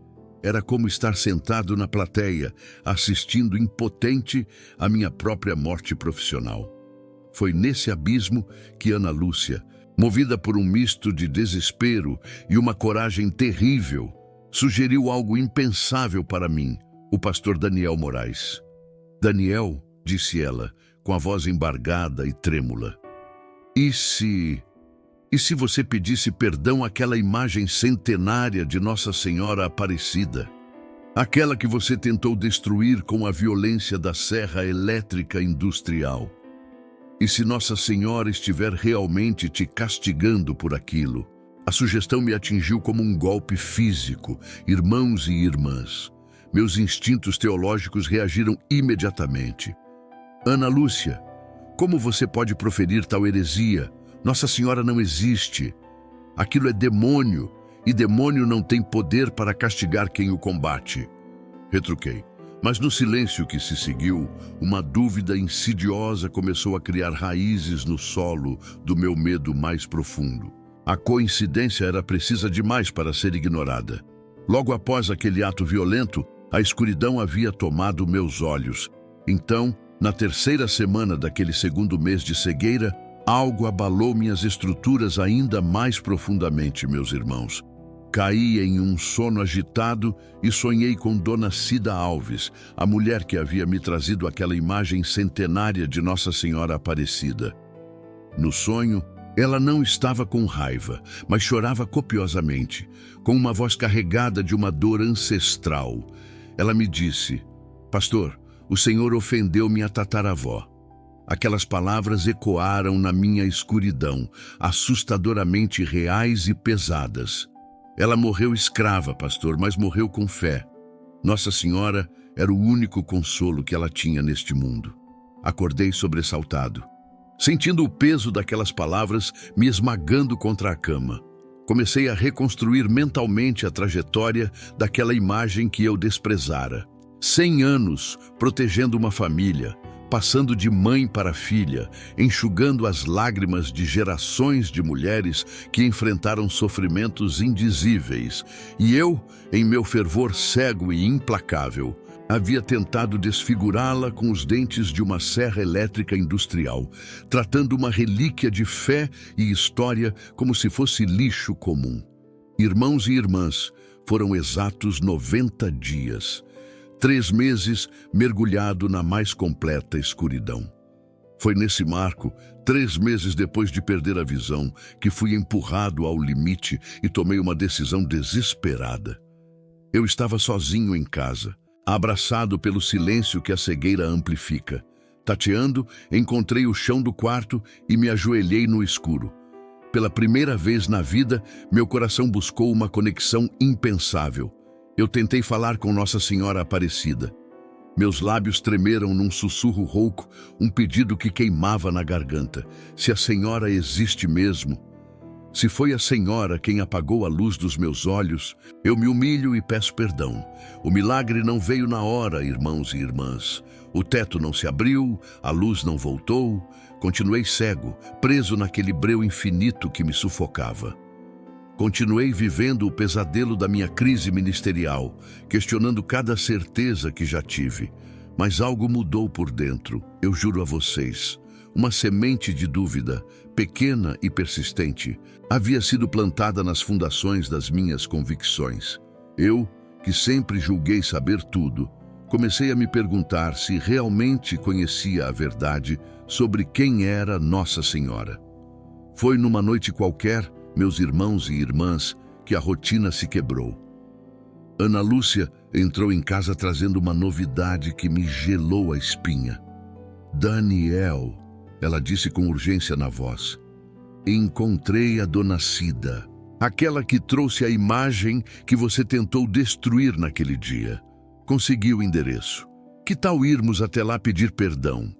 Era como estar sentado na plateia, assistindo impotente à minha própria morte profissional. Foi nesse abismo que Ana Lúcia, movida por um misto de desespero e uma coragem terrível, sugeriu algo impensável para mim, o pastor Daniel Moraes. Daniel, disse ela, com a voz embargada e trêmula, E se você pedisse perdão àquela imagem centenária de Nossa Senhora Aparecida? Aquela que você tentou destruir com a violência da serra elétrica industrial? E se Nossa Senhora estiver realmente te castigando por aquilo? A sugestão me atingiu como um golpe físico, irmãos e irmãs. Meus instintos teológicos reagiram imediatamente. Ana Lúcia, como você pode proferir tal heresia? Nossa Senhora não existe. Aquilo é demônio, e demônio não tem poder para castigar quem o combate. Retruquei. Mas no silêncio que se seguiu, uma dúvida insidiosa começou a criar raízes no solo do meu medo mais profundo. A coincidência era precisa demais para ser ignorada. Logo após aquele ato violento, a escuridão havia tomado meus olhos. Então, na terceira semana daquele segundo mês de cegueira, algo abalou minhas estruturas ainda mais profundamente, meus irmãos. Caí em um sono agitado e sonhei com Dona Cida Alves, a mulher que havia me trazido aquela imagem centenária de Nossa Senhora Aparecida. No sonho, ela não estava com raiva, mas chorava copiosamente, com uma voz carregada de uma dor ancestral. Ela me disse, pastor, o Senhor ofendeu minha tataravó. Aquelas palavras ecoaram na minha escuridão, assustadoramente reais e pesadas. Ela morreu escrava, pastor, mas morreu com fé. Nossa Senhora era o único consolo que ela tinha neste mundo. Acordei sobressaltado, sentindo o peso daquelas palavras me esmagando contra a cama. Comecei a reconstruir mentalmente a trajetória daquela imagem que eu desprezara. 100 anos protegendo uma família, passando de mãe para filha, enxugando as lágrimas de gerações de mulheres que enfrentaram sofrimentos indizíveis. E eu, em meu fervor cego e implacável, havia tentado desfigurá-la com os dentes de uma serra elétrica industrial, tratando uma relíquia de fé e história como se fosse lixo comum. Irmãos e irmãs, foram exatos 90 dias. 3 meses mergulhado na mais completa escuridão. Foi nesse marco, 3 meses depois de perder a visão, que fui empurrado ao limite e tomei uma decisão desesperada. Eu estava sozinho em casa, abraçado pelo silêncio que a cegueira amplifica. Tateando, encontrei o chão do quarto e me ajoelhei no escuro. Pela primeira vez na vida, meu coração buscou uma conexão impensável. Eu tentei falar com Nossa Senhora Aparecida. Meus lábios tremeram num sussurro rouco, um pedido que queimava na garganta. Se a Senhora existe mesmo, se foi a Senhora quem apagou a luz dos meus olhos, eu me humilho e peço perdão. O milagre não veio na hora, irmãos e irmãs. O teto não se abriu, a luz não voltou. Continuei cego, preso naquele breu infinito que me sufocava. Continuei vivendo o pesadelo da minha crise ministerial, questionando cada certeza que já tive. Mas algo mudou por dentro, eu juro a vocês. Uma semente de dúvida, pequena e persistente, havia sido plantada nas fundações das minhas convicções. Eu, que sempre julguei saber tudo, comecei a me perguntar se realmente conhecia a verdade sobre quem era Nossa Senhora. Foi numa noite qualquer, meus irmãos e irmãs, que a rotina se quebrou. Ana Lúcia entrou em casa trazendo uma novidade que me gelou a espinha. Daniel, ela disse com urgência na voz, encontrei a Dona Cida, aquela que trouxe a imagem que você tentou destruir naquele dia. Consegui o endereço. Que tal irmos até lá pedir perdão?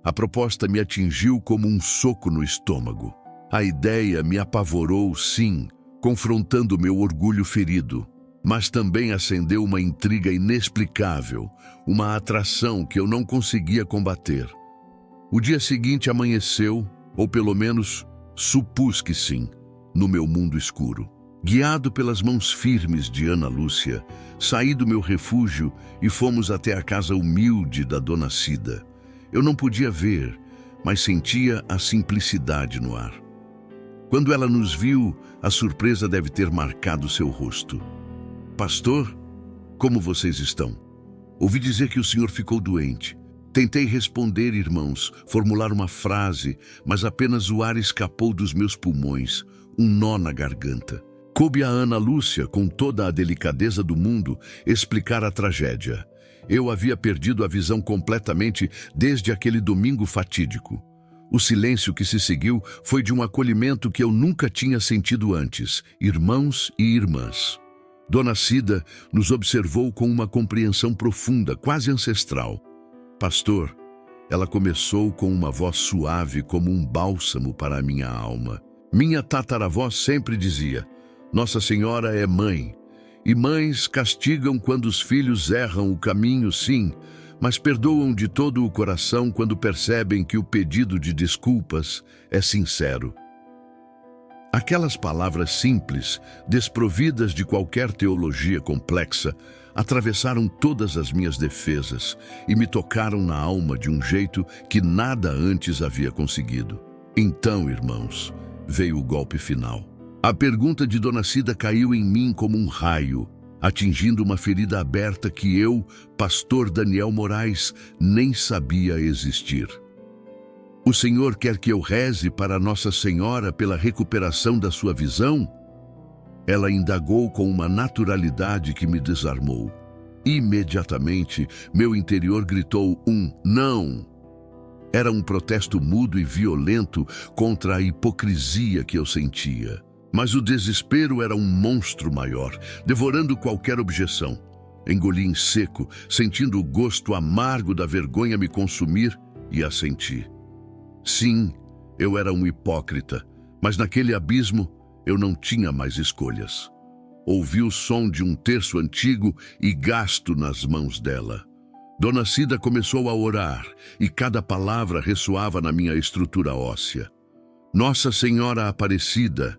A proposta me atingiu como um soco no estômago. A ideia me apavorou, sim, confrontando meu orgulho ferido, mas também acendeu uma intriga inexplicável, uma atração que eu não conseguia combater. O dia seguinte amanheceu, ou pelo menos supus que sim, no meu mundo escuro. Guiado pelas mãos firmes de Ana Lúcia, saí do meu refúgio e fomos até a casa humilde da Dona Cida. Eu não podia ver, mas sentia a simplicidade no ar. Quando ela nos viu, a surpresa deve ter marcado seu rosto. Pastor, como vocês estão? Ouvi dizer que o senhor ficou doente. Tentei responder, irmãos, formular uma frase, mas apenas o ar escapou dos meus pulmões, um nó na garganta. Coube a Ana Lúcia, com toda a delicadeza do mundo, explicar a tragédia. Eu havia perdido a visão completamente desde aquele domingo fatídico. O silêncio que se seguiu foi de um acolhimento que eu nunca tinha sentido antes, irmãos e irmãs. Dona Cida nos observou com uma compreensão profunda, quase ancestral. Pastor, ela começou com uma voz suave como um bálsamo para a minha alma. Minha tataravó sempre dizia, Nossa Senhora é mãe, e mães castigam quando os filhos erram o caminho, sim, mas perdoam de todo o coração quando percebem que o pedido de desculpas é sincero. Aquelas palavras simples, desprovidas de qualquer teologia complexa, atravessaram todas as minhas defesas e me tocaram na alma de um jeito que nada antes havia conseguido. Então, irmãos, veio o golpe final. A pergunta de Dona Cida caiu em mim como um raio, atingindo uma ferida aberta que eu, pastor Daniel Moraes, nem sabia existir. O Senhor quer que eu reze para Nossa Senhora pela recuperação da sua visão? Ela indagou com uma naturalidade que me desarmou. Imediatamente, meu interior gritou um não. Era um protesto mudo e violento contra a hipocrisia que eu sentia. Mas o desespero era um monstro maior, devorando qualquer objeção. Engoli em seco, sentindo o gosto amargo da vergonha me consumir, e assenti. Sim, eu era um hipócrita, mas naquele abismo eu não tinha mais escolhas. Ouvi o som de um terço antigo e gasto nas mãos dela. Dona Cida começou a orar, e cada palavra ressoava na minha estrutura óssea. Nossa Senhora Aparecida,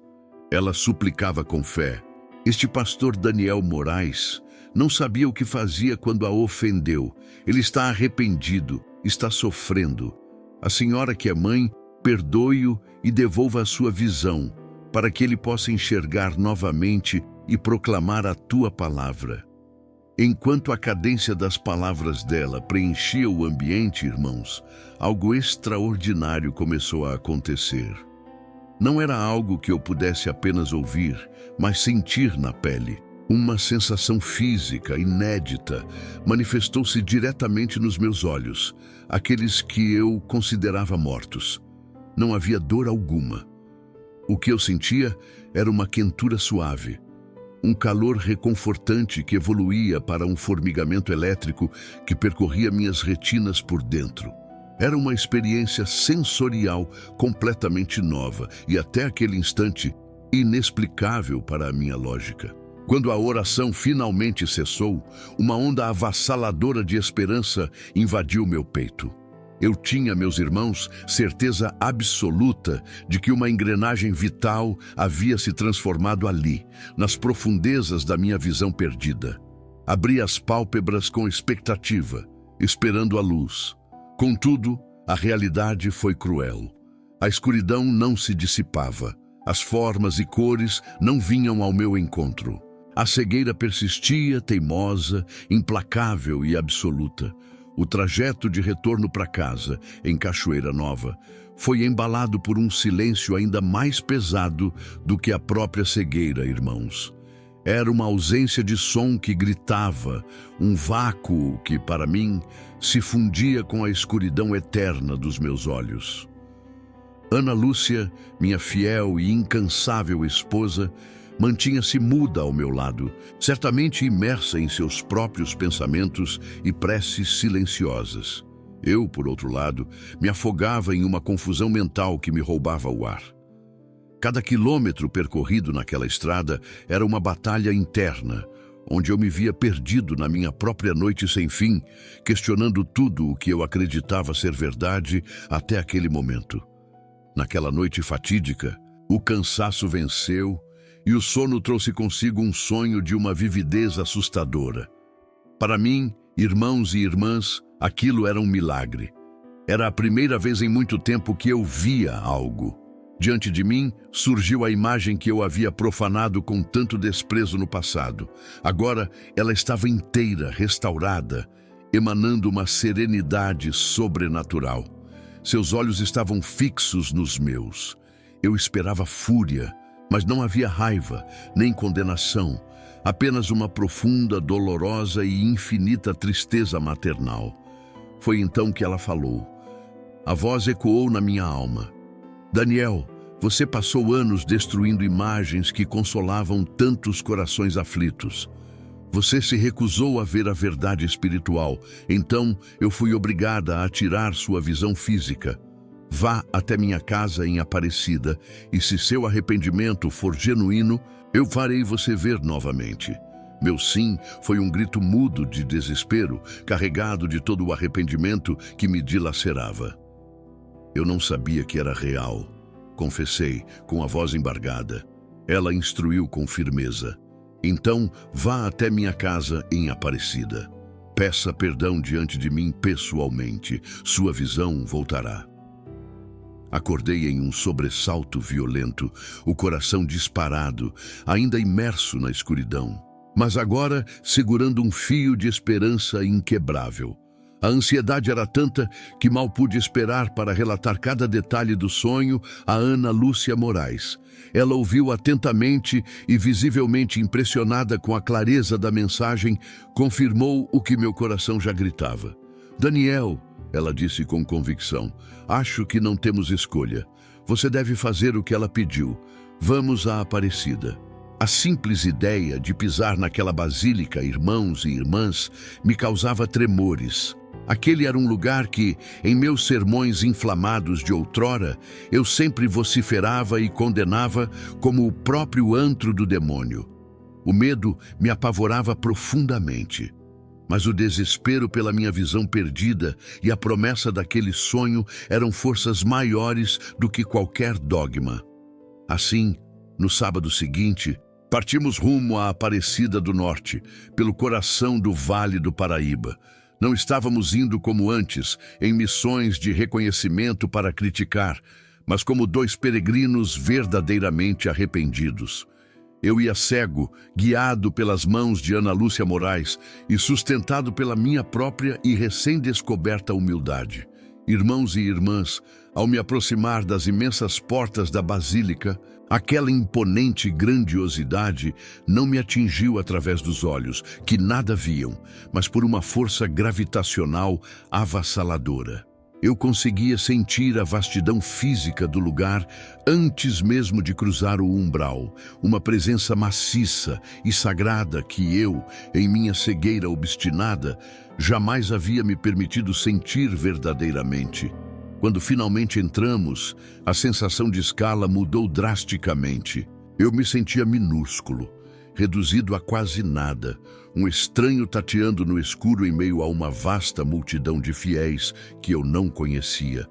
ela suplicava com fé. Este pastor Daniel Moraes não sabia o que fazia quando a ofendeu. Ele está arrependido, está sofrendo. A senhora que é mãe, perdoe-o e devolva a sua visão, para que ele possa enxergar novamente e proclamar a tua palavra. Enquanto a cadência das palavras dela preenchia o ambiente, irmãos, algo extraordinário começou a acontecer. Não era algo que eu pudesse apenas ouvir, mas sentir na pele. Uma sensação física, inédita, manifestou-se diretamente nos meus olhos, aqueles que eu considerava mortos. Não havia dor alguma. O que eu sentia era uma quentura suave, um calor reconfortante que evoluía para um formigamento elétrico que percorria minhas retinas por dentro. Era uma experiência sensorial completamente nova e, até aquele instante, inexplicável para a minha lógica. Quando a oração finalmente cessou, uma onda avassaladora de esperança invadiu meu peito. Eu tinha, meus irmãos, certeza absoluta de que uma engrenagem vital havia se transformado ali, nas profundezas da minha visão perdida. Abri as pálpebras com expectativa, esperando a luz. Contudo, a realidade foi cruel. A escuridão não se dissipava. As formas e cores não vinham ao meu encontro. A cegueira persistia, teimosa, implacável e absoluta. O trajeto de retorno para casa, em Cachoeira Nova, foi embalado por um silêncio ainda mais pesado do que a própria cegueira, irmãos. Era uma ausência de som que gritava, um vácuo que, para mim, se fundia com a escuridão eterna dos meus olhos. Ana Lúcia, minha fiel e incansável esposa, mantinha-se muda ao meu lado, certamente imersa em seus próprios pensamentos e preces silenciosas. Eu, por outro lado, me afogava em uma confusão mental que me roubava o ar. Cada quilômetro percorrido naquela estrada era uma batalha interna, onde eu me via perdido na minha própria noite sem fim, questionando tudo o que eu acreditava ser verdade até aquele momento. Naquela noite fatídica, o cansaço venceu e o sono trouxe consigo um sonho de uma vividez assustadora. Para mim, irmãos e irmãs, aquilo era um milagre. Era a primeira vez em muito tempo que eu via algo. Diante de mim, surgiu a imagem que eu havia profanado com tanto desprezo no passado. Agora, ela estava inteira, restaurada, emanando uma serenidade sobrenatural. Seus olhos estavam fixos nos meus. Eu esperava fúria, mas não havia raiva, nem condenação, apenas uma profunda, dolorosa e infinita tristeza maternal. Foi então que ela falou. A voz ecoou na minha alma. Daniel, você passou anos destruindo imagens que consolavam tantos corações aflitos. Você se recusou a ver a verdade espiritual, então eu fui obrigada a tirar sua visão física. Vá até minha casa em Aparecida, e se seu arrependimento for genuíno, eu farei você ver novamente. Meu sim foi um grito mudo de desespero, carregado de todo o arrependimento que me dilacerava. Eu não sabia que era real, confessei, com a voz embargada. Ela instruiu com firmeza. Então, vá até minha casa em Aparecida. Peça perdão diante de mim pessoalmente. Sua visão voltará. Acordei em um sobressalto violento, o coração disparado, ainda imerso na escuridão, mas agora segurando um fio de esperança inquebrável. A ansiedade era tanta que mal pude esperar para relatar cada detalhe do sonho a Ana Lúcia Moraes. Ela ouviu atentamente e, visivelmente impressionada com a clareza da mensagem, confirmou o que meu coração já gritava. Daniel, Ela disse com convicção. Acho que não temos escolha. Você deve fazer o que ela pediu. Vamos à Aparecida. A simples ideia de pisar naquela basílica, irmãos e irmãs, me causava tremores. Aquele era um lugar que, em meus sermões inflamados de outrora, eu sempre vociferava e condenava como o próprio antro do demônio. O medo me apavorava profundamente. Mas o desespero pela minha visão perdida e a promessa daquele sonho eram forças maiores do que qualquer dogma. Assim, no sábado seguinte, partimos rumo à Aparecida do Norte, pelo coração do Vale do Paraíba. Não estávamos indo como antes, em missões de reconhecimento para criticar, mas como dois peregrinos verdadeiramente arrependidos. Eu ia cego, guiado pelas mãos de Ana Lúcia Moraes e sustentado pela minha própria e recém-descoberta humildade. Irmãos e irmãs, ao me aproximar das imensas portas da Basílica, aquela imponente grandiosidade não me atingiu através dos olhos, que nada viam, mas por uma força gravitacional avassaladora. Eu conseguia sentir a vastidão física do lugar antes mesmo de cruzar o umbral, uma presença maciça e sagrada que eu, em minha cegueira obstinada, jamais havia me permitido sentir verdadeiramente. Quando finalmente entramos, a sensação de escala mudou drasticamente. Eu me sentia minúsculo, reduzido a quase nada, um estranho tateando no escuro em meio a uma vasta multidão de fiéis que eu não conhecia.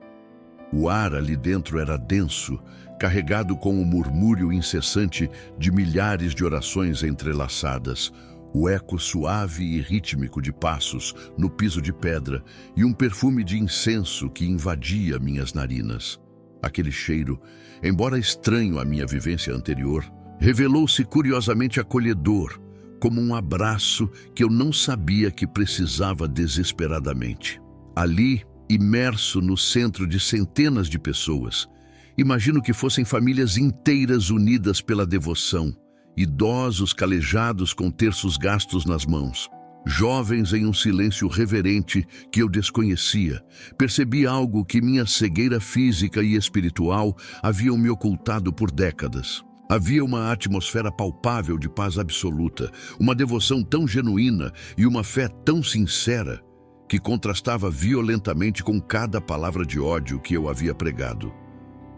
O ar ali dentro era denso, carregado com o murmúrio incessante de milhares de orações entrelaçadas, o eco suave e rítmico de passos no piso de pedra e um perfume de incenso que invadia minhas narinas. Aquele cheiro, embora estranho à minha vivência anterior, revelou-se curiosamente acolhedor, como um abraço que eu não sabia que precisava desesperadamente. Ali, imerso no centro de centenas de pessoas, imagino que fossem famílias inteiras unidas pela devoção, idosos calejados com terços gastos nas mãos, jovens em um silêncio reverente que eu desconhecia. Percebi algo que minha cegueira física e espiritual haviam me ocultado por décadas. Havia uma atmosfera palpável de paz absoluta, uma devoção tão genuína e uma fé tão sincera que contrastava violentamente com cada palavra de ódio que eu havia pregado.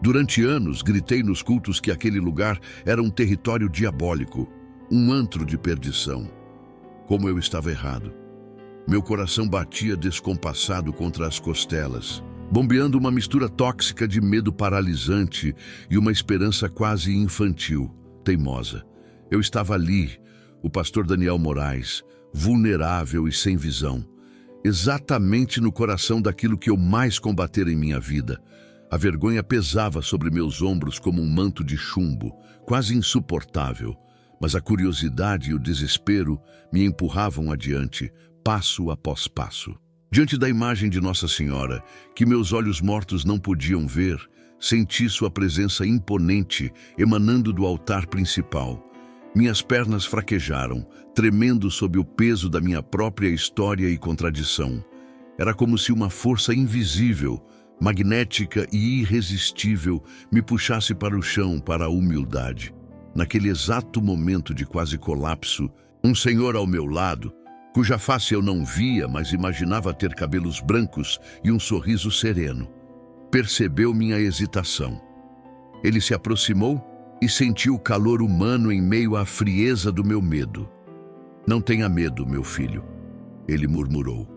Durante anos, gritei nos cultos que aquele lugar era um território diabólico, um antro de perdição. Como eu estava errado. Meu coração batia descompassado contra as costelas, bombeando uma mistura tóxica de medo paralisante e uma esperança quase infantil, teimosa. Eu estava ali, o pastor Daniel Moraes, vulnerável e sem visão, exatamente no coração daquilo que eu mais combatera em minha vida. A vergonha pesava sobre meus ombros como um manto de chumbo, quase insuportável, mas a curiosidade e o desespero me empurravam adiante, passo após passo. Diante da imagem de Nossa Senhora, que meus olhos mortos não podiam ver, senti sua presença imponente emanando do altar principal. Minhas pernas fraquejaram, tremendo sob o peso da minha própria história e contradição. Era como se uma força invisível, magnética e irresistível me puxasse para o chão, para a humildade. Naquele exato momento de quase colapso, um senhor ao meu lado, cuja face eu não via, mas imaginava ter cabelos brancos e um sorriso sereno, percebeu minha hesitação. Ele se aproximou e sentiu o calor humano em meio à frieza do meu medo. "Não tenha medo, meu filho", ele murmurou.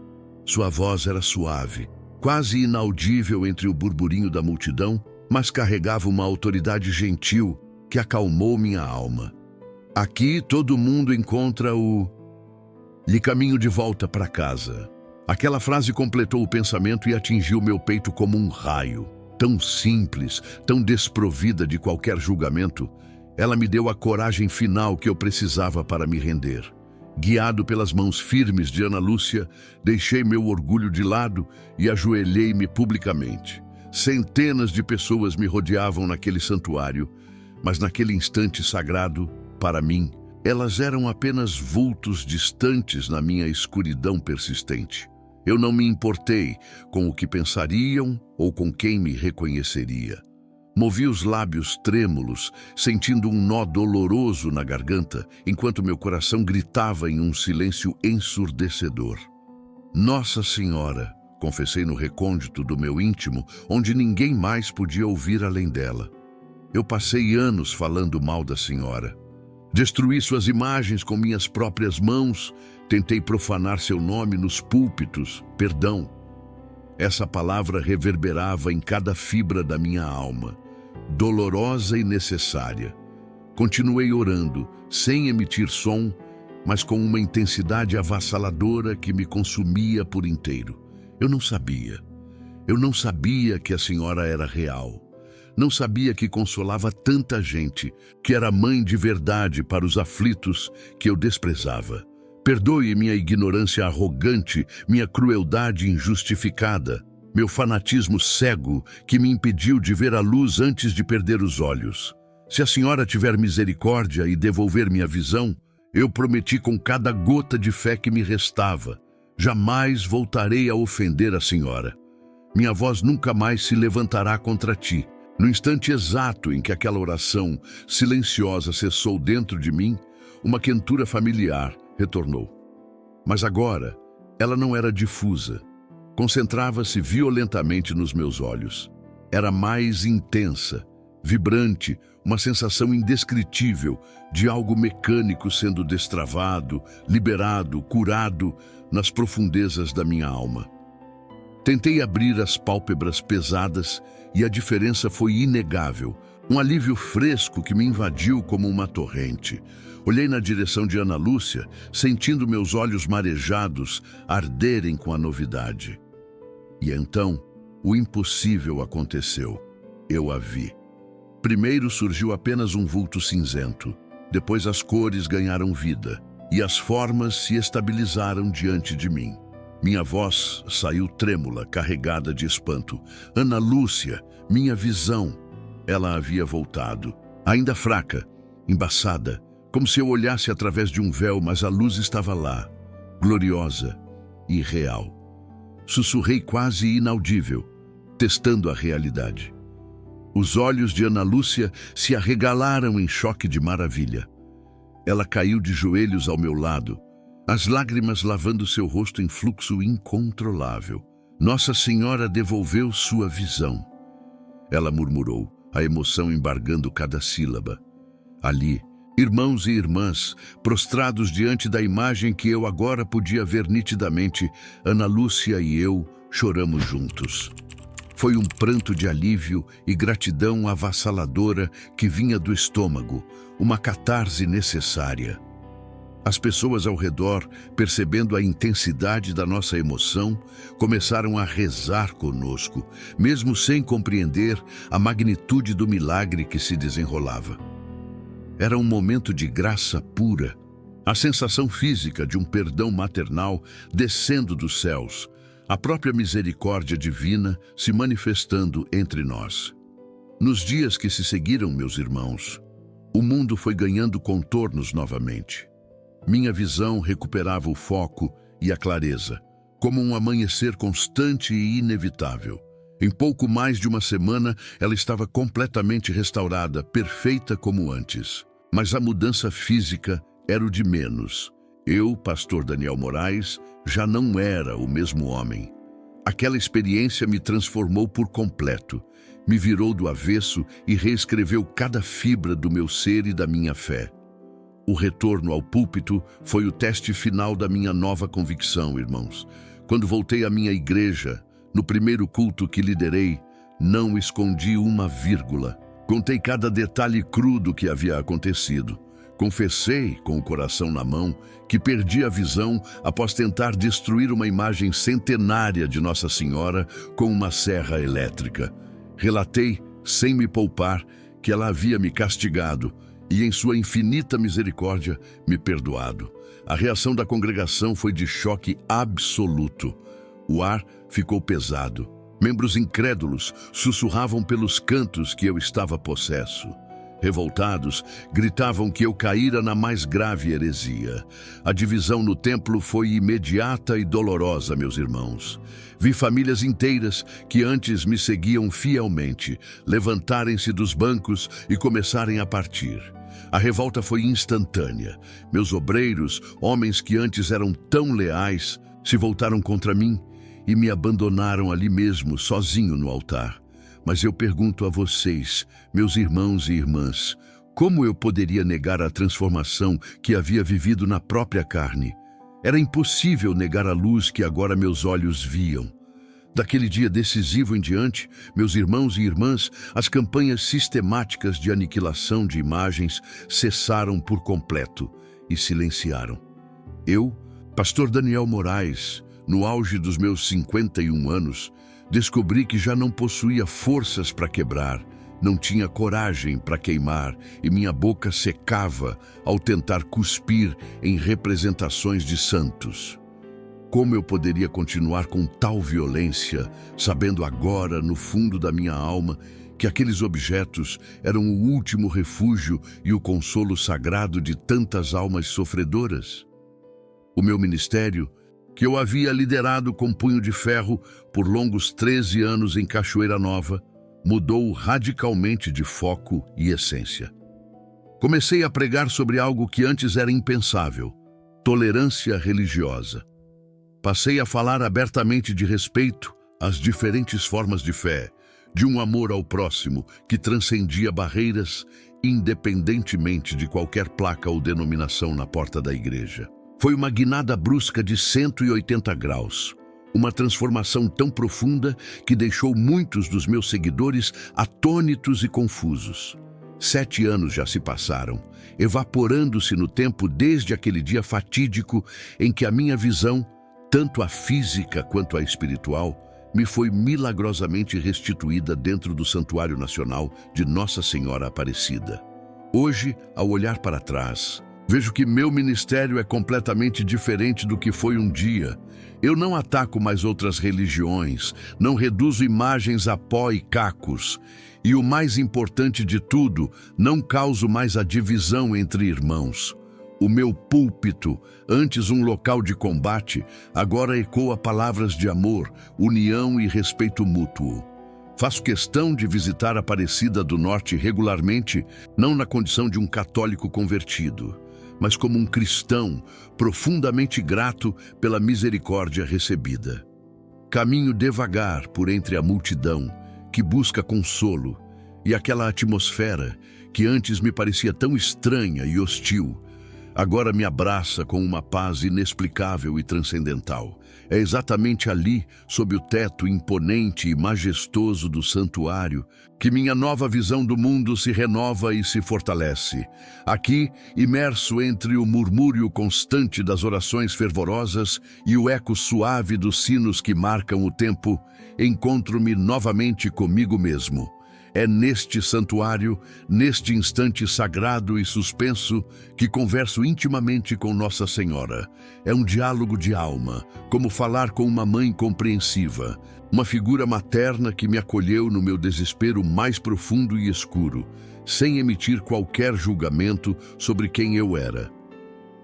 Sua voz era suave, quase inaudível entre o burburinho da multidão, mas carregava uma autoridade gentil que acalmou minha alma. "Aqui todo mundo encontra lhe caminho de volta para casa." Aquela frase completou o pensamento e atingiu meu peito como um raio. Tão simples, tão desprovida de qualquer julgamento, ela me deu a coragem final que eu precisava para me render. Guiado pelas mãos firmes de Ana Lúcia, deixei meu orgulho de lado e ajoelhei-me publicamente. Centenas de pessoas me rodeavam naquele santuário, mas naquele instante sagrado, para mim, elas eram apenas vultos distantes na minha escuridão persistente. Eu não me importei com o que pensariam ou com quem me reconheceria. Movi os lábios trêmulos, sentindo um nó doloroso na garganta, enquanto meu coração gritava em um silêncio ensurdecedor. Nossa Senhora, confessei no recôndito do meu íntimo, onde ninguém mais podia ouvir além dela. Eu passei anos falando mal da Senhora. Destruí suas imagens com minhas próprias mãos, tentei profanar seu nome nos púlpitos, perdão. Essa palavra reverberava em cada fibra da minha alma, dolorosa e necessária. Continuei orando, sem emitir som, mas com uma intensidade avassaladora que me consumia por inteiro. Eu não sabia que a Senhora era real. Não sabia que consolava tanta gente, que era mãe de verdade para os aflitos que eu desprezava. Perdoe minha ignorância arrogante, minha crueldade injustificada, meu fanatismo cego que me impediu de ver a luz antes de perder os olhos. Se a Senhora tiver misericórdia e devolver minha visão, eu prometi com cada gota de fé que me restava, jamais voltarei a ofender a Senhora. Minha voz nunca mais se levantará contra ti. No instante exato em que aquela oração silenciosa cessou dentro de mim, uma quentura familiar retornou. Mas agora, ela não era difusa. Concentrava-se violentamente nos meus olhos. Era mais intensa, vibrante, uma sensação indescritível de algo mecânico sendo destravado, liberado, curado nas profundezas da minha alma. Tentei abrir as pálpebras pesadas e a diferença foi inegável. Um alívio fresco que me invadiu como uma torrente. Olhei na direção de Ana Lúcia, sentindo meus olhos marejados arderem com a novidade. E então, o impossível aconteceu. Eu a vi. Primeiro surgiu apenas um vulto cinzento. Depois as cores ganharam vida e as formas se estabilizaram diante de mim. Minha voz saiu trêmula, carregada de espanto. Ana Lúcia, minha visão. Ela havia voltado, ainda fraca, embaçada, como se eu olhasse através de um véu, mas a luz estava lá, gloriosa e real. Sussurrei quase inaudível, testando a realidade. Os olhos de Ana Lúcia se arregalaram em choque de maravilha. Ela caiu de joelhos ao meu lado, as lágrimas lavando seu rosto em fluxo incontrolável. Nossa Senhora devolveu sua visão. Ela murmurou, a emoção embargando cada sílaba. Ali, irmãos e irmãs, prostrados diante da imagem que eu agora podia ver nitidamente, Ana Lúcia e eu choramos juntos. Foi um pranto de alívio e gratidão avassaladora que vinha do estômago, uma catarse necessária. As pessoas ao redor, percebendo a intensidade da nossa emoção, começaram a rezar conosco, mesmo sem compreender a magnitude do milagre que se desenrolava. Era um momento de graça pura, a sensação física de um perdão maternal descendo dos céus, a própria misericórdia divina se manifestando entre nós. Nos dias que se seguiram, meus irmãos, o mundo foi ganhando contornos novamente. Minha visão recuperava o foco e a clareza, como um amanhecer constante e inevitável. Em pouco mais de uma semana, ela estava completamente restaurada, perfeita como antes. Mas a mudança física era o de menos. Eu, pastor Daniel Moraes, já não era o mesmo homem. Aquela experiência me transformou por completo, me virou do avesso e reescreveu cada fibra do meu ser e da minha fé. O retorno ao púlpito foi o teste final da minha nova convicção, irmãos. Quando voltei à minha igreja, no primeiro culto que liderei, não escondi uma vírgula. Contei cada detalhe cru do que havia acontecido. Confessei, com o coração na mão, que perdi a visão após tentar destruir uma imagem centenária de Nossa Senhora com uma serra elétrica. Relatei, sem me poupar, que ela havia me castigado e, em sua infinita misericórdia, me perdoado. A reação da congregação foi de choque absoluto. O ar ficou pesado. Membros incrédulos sussurravam pelos cantos que eu estava possesso. Revoltados, gritavam que eu caíra na mais grave heresia. A divisão no templo foi imediata e dolorosa, meus irmãos. Vi famílias inteiras que antes me seguiam fielmente levantarem-se dos bancos e começarem a partir. A revolta foi instantânea. Meus obreiros, homens que antes eram tão leais, se voltaram contra mim e me abandonaram ali mesmo, sozinho no altar. Mas eu pergunto a vocês, meus irmãos e irmãs, como eu poderia negar a transformação que havia vivido na própria carne? Era impossível negar a luz que agora meus olhos viam. Daquele dia decisivo em diante, meus irmãos e irmãs, as campanhas sistemáticas de aniquilação de imagens cessaram por completo e silenciaram. Eu, pastor Daniel Moraes, no auge dos meus 51 anos, descobri que já não possuía forças para quebrar, não tinha coragem para queimar e minha boca secava ao tentar cuspir em representações de santos. Como eu poderia continuar com tal violência, sabendo agora, no fundo da minha alma, que aqueles objetos eram o último refúgio e o consolo sagrado de tantas almas sofredoras? O meu ministério, que eu havia liderado com punho de ferro por longos 13 anos em Cachoeira Nova, mudou radicalmente de foco e essência. Comecei a pregar sobre algo que antes era impensável: tolerância religiosa. Passei a falar abertamente de respeito às diferentes formas de fé, de um amor ao próximo que transcendia barreiras, independentemente de qualquer placa ou denominação na porta da igreja. Foi uma guinada brusca de 180 graus, uma transformação tão profunda que deixou muitos dos meus seguidores atônitos e confusos. 7 anos já se passaram, evaporando-se no tempo desde aquele dia fatídico em que a minha visão, tanto a física quanto a espiritual, me foi milagrosamente restituída dentro do Santuário Nacional de Nossa Senhora Aparecida. Hoje, ao olhar para trás, vejo que meu ministério é completamente diferente do que foi um dia. Eu não ataco mais outras religiões, não reduzo imagens a pó e cacos. E o mais importante de tudo, não causo mais a divisão entre irmãos. O meu púlpito, antes um local de combate, agora ecoa palavras de amor, união e respeito mútuo. Faço questão de visitar Aparecida do Norte regularmente, não na condição de um católico convertido, mas como um cristão profundamente grato pela misericórdia recebida. Caminho devagar por entre a multidão, que busca consolo, e aquela atmosfera que antes me parecia tão estranha e hostil, agora me abraça com uma paz inexplicável e transcendental. É exatamente ali, sob o teto imponente e majestoso do santuário, que minha nova visão do mundo se renova e se fortalece. Aqui, imerso entre o murmúrio constante das orações fervorosas e o eco suave dos sinos que marcam o tempo, encontro-me novamente comigo mesmo. É neste santuário, neste instante sagrado e suspenso, que converso intimamente com Nossa Senhora. É um diálogo de alma, como falar com uma mãe compreensiva, uma figura materna que me acolheu no meu desespero mais profundo e escuro, sem emitir qualquer julgamento sobre quem eu era.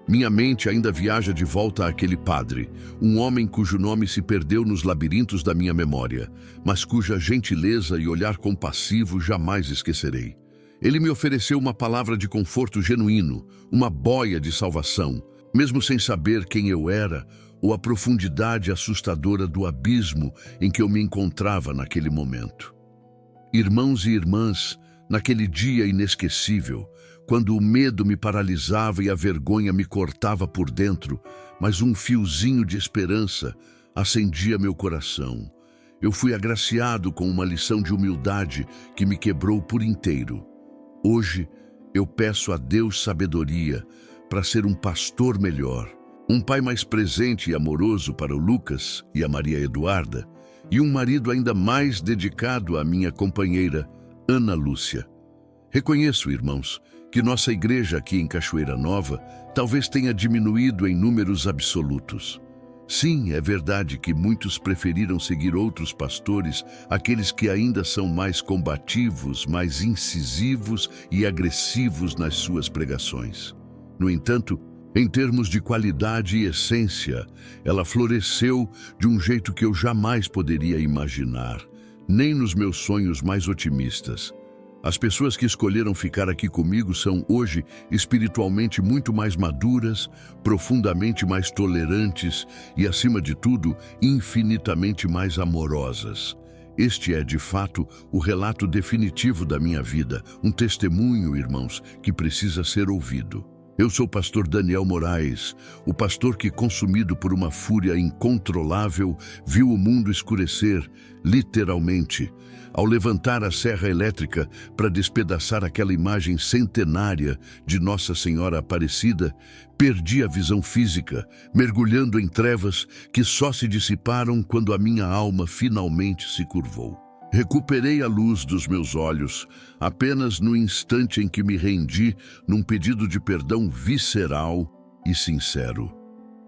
Minha mente ainda viaja de volta àquele padre, um homem cujo nome se perdeu nos labirintos da minha memória, mas cuja gentileza e olhar compassivo jamais esquecerei. Ele me ofereceu uma palavra de conforto genuíno, uma boia de salvação, mesmo sem saber quem eu era ou a profundidade assustadora do abismo em que eu me encontrava naquele momento. Irmãos e irmãs, naquele dia inesquecível, quando o medo me paralisava e a vergonha me cortava por dentro, mas um fiozinho de esperança acendia meu coração. Eu fui agraciado com uma lição de humildade que me quebrou por inteiro. Hoje, eu peço a Deus sabedoria para ser um pastor melhor, um pai mais presente e amoroso para o Lucas e a Maria Eduarda, e um marido ainda mais dedicado à minha companheira, Ana Lúcia. Reconheço, irmãos, que nossa igreja aqui em Cachoeira Nova talvez tenha diminuído em números absolutos. Sim, é verdade que muitos preferiram seguir outros pastores, aqueles que ainda são mais combativos, mais incisivos e agressivos nas suas pregações. No entanto, em termos de qualidade e essência, ela floresceu de um jeito que eu jamais poderia imaginar, nem nos meus sonhos mais otimistas. As pessoas que escolheram ficar aqui comigo são hoje espiritualmente muito mais maduras, profundamente mais tolerantes e, acima de tudo, infinitamente mais amorosas. Este é, de fato, o relato definitivo da minha vida, um testemunho, irmãos, que precisa ser ouvido. Eu sou o pastor Daniel Moraes, o pastor que, consumido por uma fúria incontrolável, viu o mundo escurecer, literalmente, ao levantar a serra elétrica para despedaçar aquela imagem centenária de Nossa Senhora Aparecida, perdi a visão física, mergulhando em trevas que só se dissiparam quando a minha alma finalmente se curvou. Recuperei a luz dos meus olhos apenas no instante em que me rendi num pedido de perdão visceral e sincero.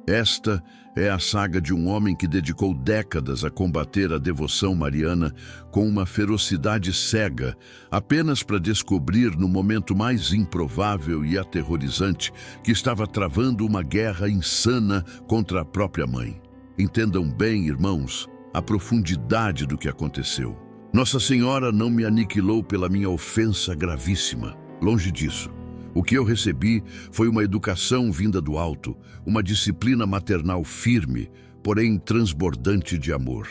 Esta é a saga de um homem que dedicou décadas a combater a devoção mariana com uma ferocidade cega, apenas para descobrir no momento mais improvável e aterrorizante que estava travando uma guerra insana contra a própria mãe. Entendam bem, irmãos, a profundidade do que aconteceu. Nossa Senhora não me aniquilou pela minha ofensa gravíssima. Longe disso. O que eu recebi foi uma educação vinda do alto, uma disciplina maternal firme, porém transbordante de amor.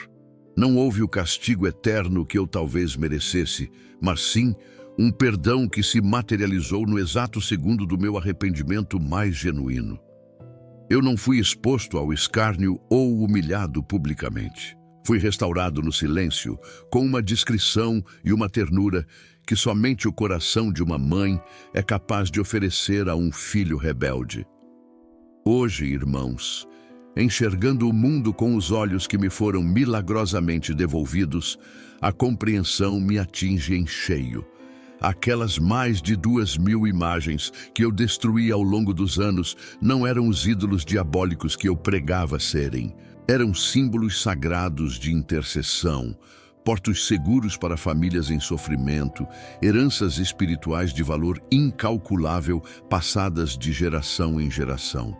Não houve o castigo eterno que eu talvez merecesse, mas sim um perdão que se materializou no exato segundo do meu arrependimento mais genuíno. Eu não fui exposto ao escárnio ou humilhado publicamente. Fui restaurado no silêncio, com uma discrição e uma ternura que somente o coração de uma mãe é capaz de oferecer a um filho rebelde. Hoje, irmãos, enxergando o mundo com os olhos que me foram milagrosamente devolvidos, a compreensão me atinge em cheio. Aquelas mais de 2.000 imagens que eu destruí ao longo dos anos não eram os ídolos diabólicos que eu pregava serem. Eram símbolos sagrados de intercessão, portos seguros para famílias em sofrimento, heranças espirituais de valor incalculável passadas de geração em geração.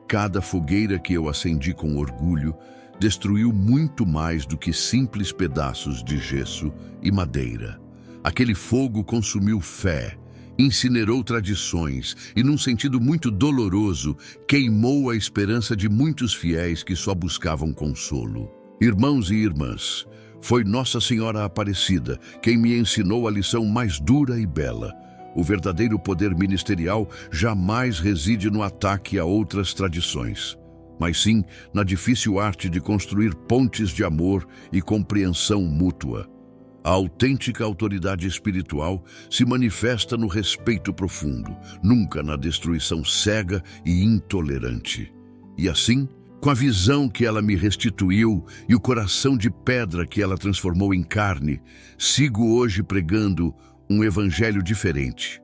Cada fogueira que eu acendi com orgulho destruiu muito mais do que simples pedaços de gesso e madeira. Aquele fogo consumiu fé, incinerou tradições e, num sentido muito doloroso, queimou a esperança de muitos fiéis que só buscavam consolo. Irmãos e irmãs, foi Nossa Senhora Aparecida quem me ensinou a lição mais dura e bela. O verdadeiro poder ministerial jamais reside no ataque a outras tradições, mas sim na difícil arte de construir pontes de amor e compreensão mútua. A autêntica autoridade espiritual se manifesta no respeito profundo, nunca na destruição cega e intolerante. E assim, com a visão que ela me restituiu e o coração de pedra que ela transformou em carne, sigo hoje pregando um evangelho diferente.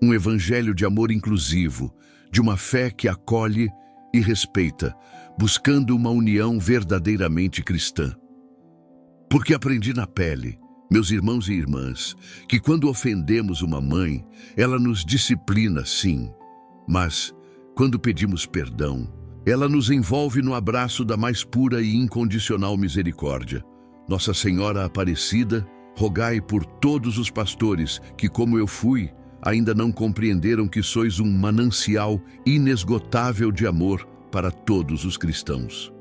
Um evangelho de amor inclusivo, de uma fé que acolhe e respeita, buscando uma união verdadeiramente cristã. Porque aprendi na pele, meus irmãos e irmãs, que quando ofendemos uma mãe, ela nos disciplina, sim, mas quando pedimos perdão, ela nos envolve no abraço da mais pura e incondicional misericórdia. Nossa Senhora Aparecida, rogai por todos os pastores que, como eu fui, ainda não compreenderam que sois um manancial inesgotável de amor para todos os cristãos.